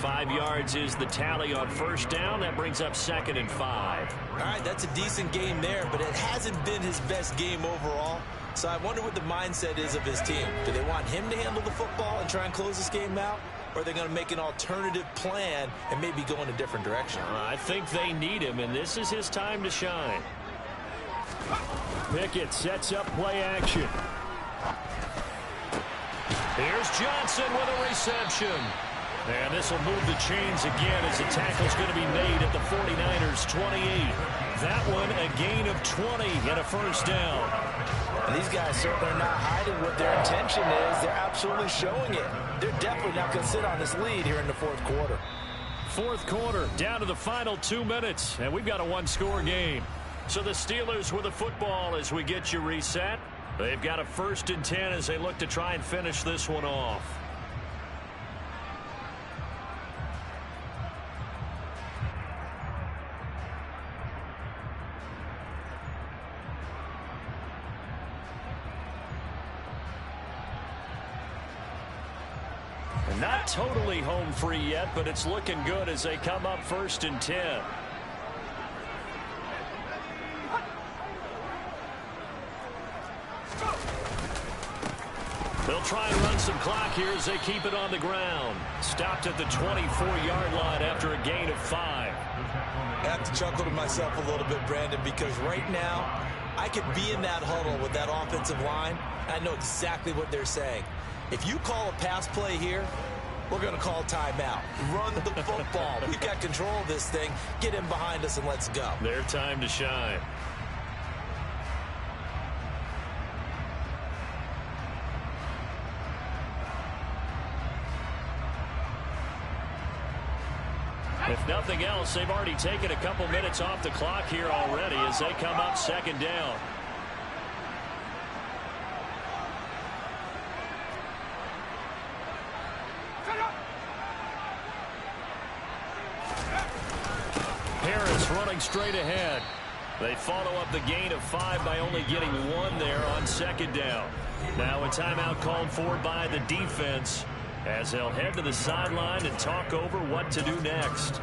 5 yards is the tally on first down. That brings up 2nd and 5. All right, that's a decent game there, but it hasn't been his best game overall. So I wonder what the mindset is of his team. Do they want him to handle the football and try and close this game out? Or are they going to make an alternative plan and maybe go in a different direction? I think they need him, and this is his time to shine. Pickett sets up play action. Here's Johnson with a reception. And this will move the chains again as the tackle's going to be made at the 49ers 28. That one a gain of 20 and a first down. And these guys certainly are not hiding what their intention is. They're absolutely showing it. They're definitely not going to sit on this lead here in the fourth quarter. Fourth quarter, down to the final 2 minutes, and we've got a one-score game. So the Steelers with the football as we get you reset. They've got a 1st and 10 as they look to try and finish this one off. Not totally home free yet, but it's looking good as they come up 1st and 10. They'll try and run some clock here as they keep it on the ground. Stopped at the 24-yard line after a gain of 5. I have to chuckle to myself a little bit, Brandon, because right now I could be in that huddle with that offensive line, and I know exactly what they're saying. If you call a pass play here, we're going to call timeout. Run the football. We've got control of this thing. Get in behind us and let's go. Their time to shine. If nothing else, they've already taken a couple minutes off the clock here already as they come up 2nd down. Harris running straight ahead. They follow up the gain of 5 by only getting 1 there on 2nd down. Now a timeout called for by the defense as they'll head to the sideline and talk over what to do next.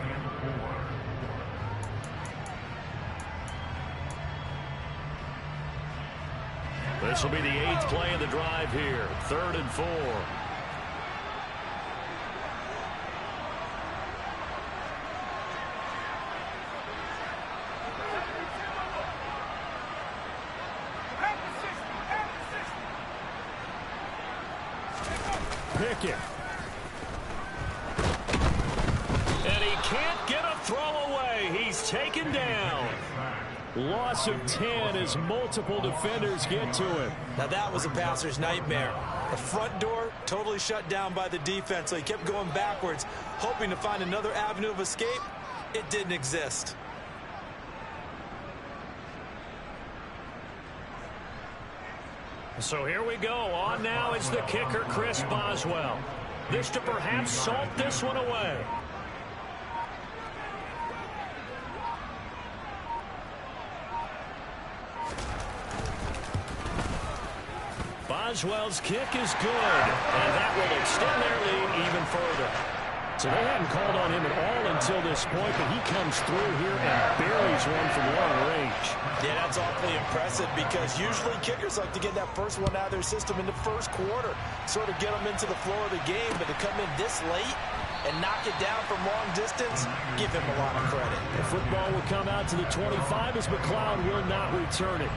This will be the 8th play of the drive here. 3rd and 4. Pickett. And he can't get a throw away. He's taken down. Loss of 10 as multiple defenders get to him. Now that was a passer's nightmare. The front door totally shut down by the defense, so he kept going backwards, hoping to find another avenue of escape. It didn't exist. So here we go. On now is the kicker, Chris Boswell. This to perhaps salt this one away. Boswell's kick is good, and that will extend their lead even further. So they hadn't called on him at all until this point, but he comes through here and buries one from long range. Yeah, that's awfully impressive because usually kickers like to get that first one out of their system in the first quarter, sort of get them into the flow of the game, but to come in this late and knock it down from long distance, give him a lot of credit. The football will come out to the 25 as McLeod will not return it.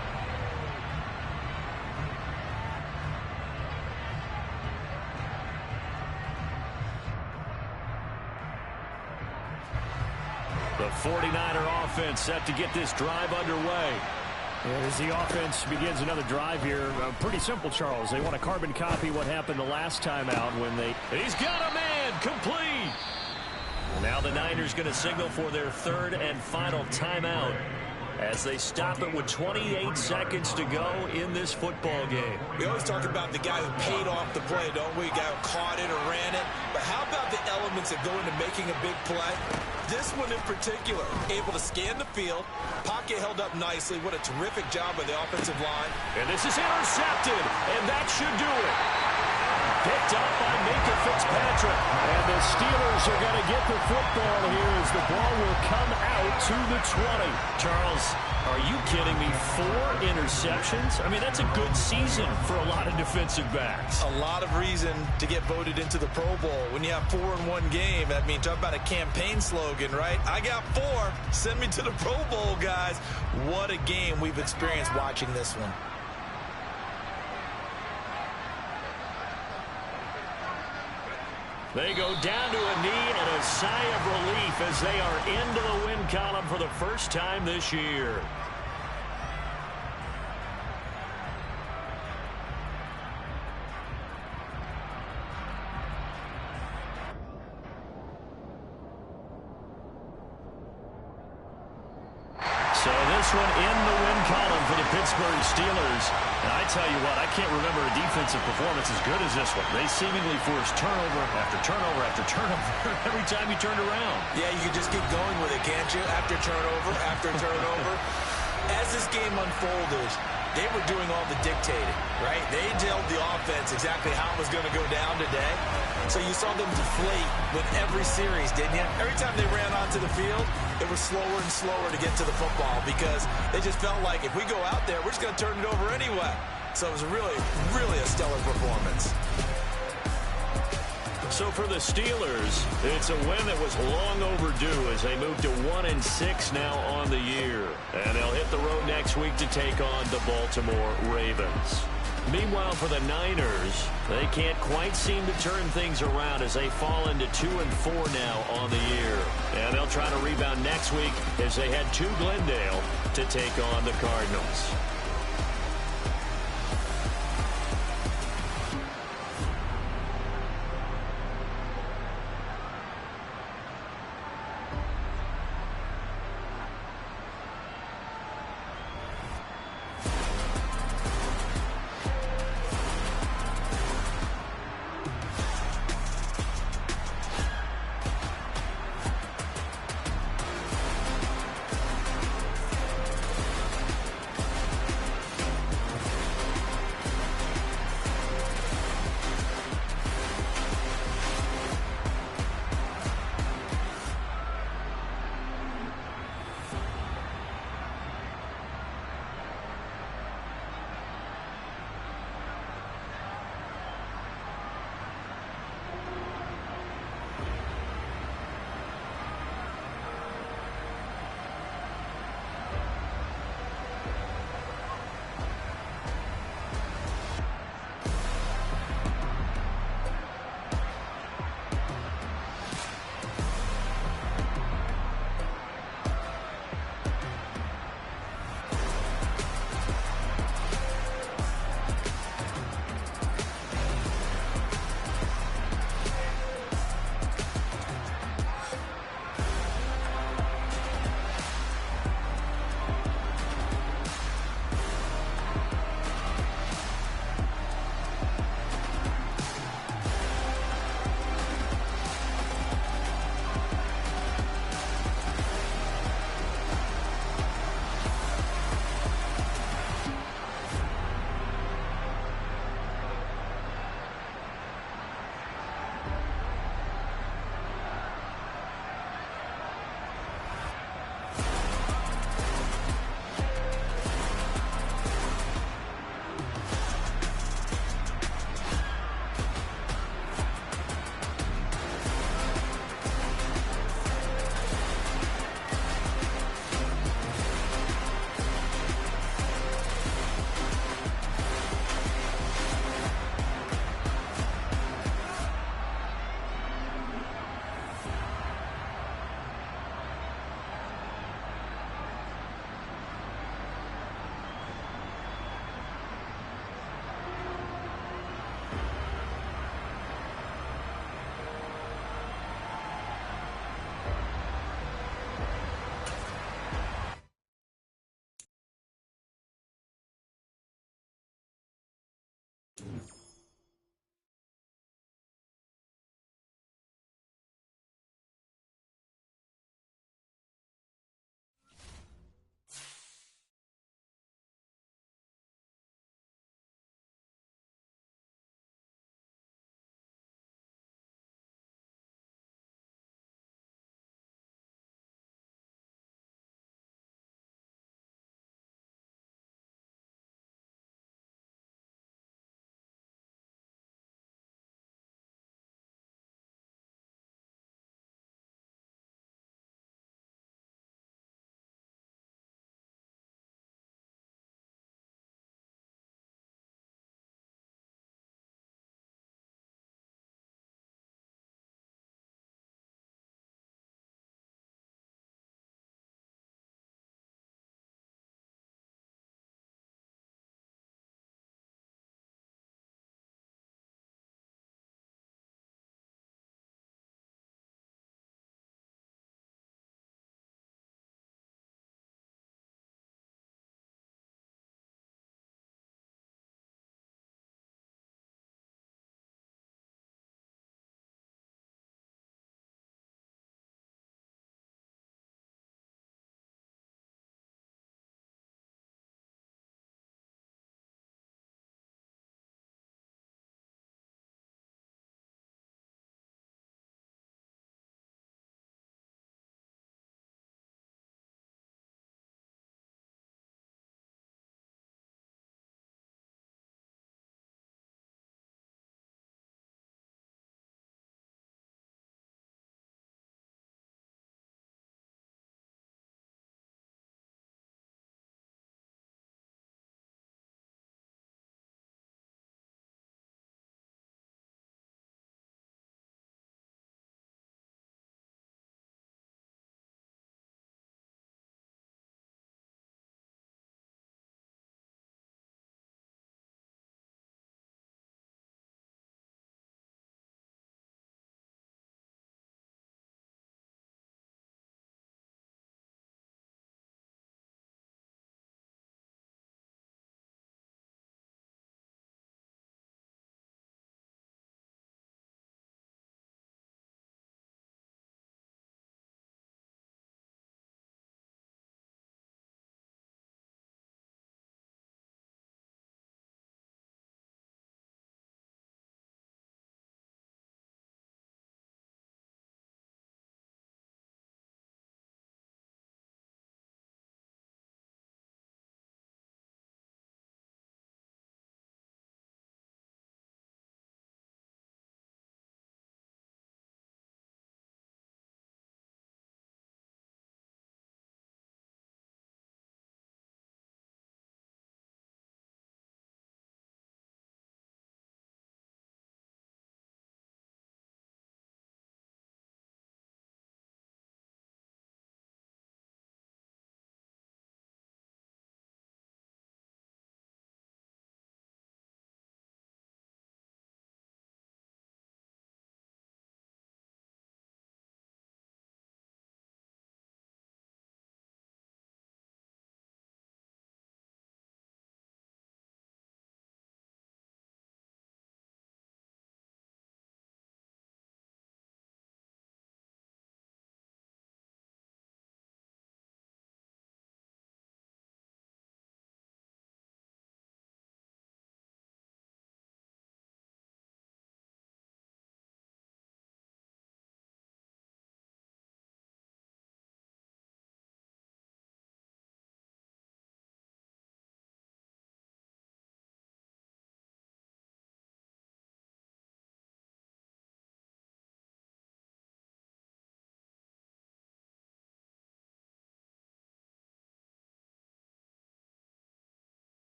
The 49er offense set to get this drive underway. And as the offense begins another drive here, pretty simple, Charles. They want to carbon copy what happened the last time out when they... He's got a man, complete! Now the Niners going to signal for their 3rd and final timeout as they stop it with 28 seconds to go in this football game. We always talk about the guy who paid off the play, don't we? The guy who caught it or ran it. But how about the elements that go into making a big play? This one in particular, able to scan the field, pocket held up nicely. What a terrific job by the offensive line. And this is intercepted, and that should do it. picked up by Minkah Fitzpatrick. And the Steelers are going to get the football here as the ball will come out to the 20. Charles, are you kidding me? 4 interceptions? I mean, that's a good season for a lot of defensive backs. A lot of reason to get voted into the Pro Bowl. When you have 4 in one game, I mean, talk about a campaign slogan, right? I got 4. Send me to the Pro Bowl, guys. What a game we've experienced watching this one. They go down to a knee and a sigh of relief as they are into the win column for the first time this year. So this one in the win column for the Pittsburgh Steelers. And I tell you what, I can't remember a defensive performance as good as this one. They seemingly forced turnover after turnover after turnover every time you turned around. Yeah, you can just keep going with it, can't you? After turnover. As this game unfolded, they were doing all the dictating, right? They told the offense exactly how it was going to go down today. So you saw them deflate with every series, didn't you? Every time they ran onto the field, it was slower and slower to get to the football because they just felt like if we go out there, we're just going to turn it over anyway. So it was really, really a stellar performance. So for the Steelers, it's a win that was long overdue as they move to 1-6 now on the year. And they'll hit the road next week to take on the Baltimore Ravens. Meanwhile, for the Niners, they can't quite seem to turn things around as they fall into 2-4 now on the year. And they'll try to rebound next week as they head to Glendale to take on the Cardinals.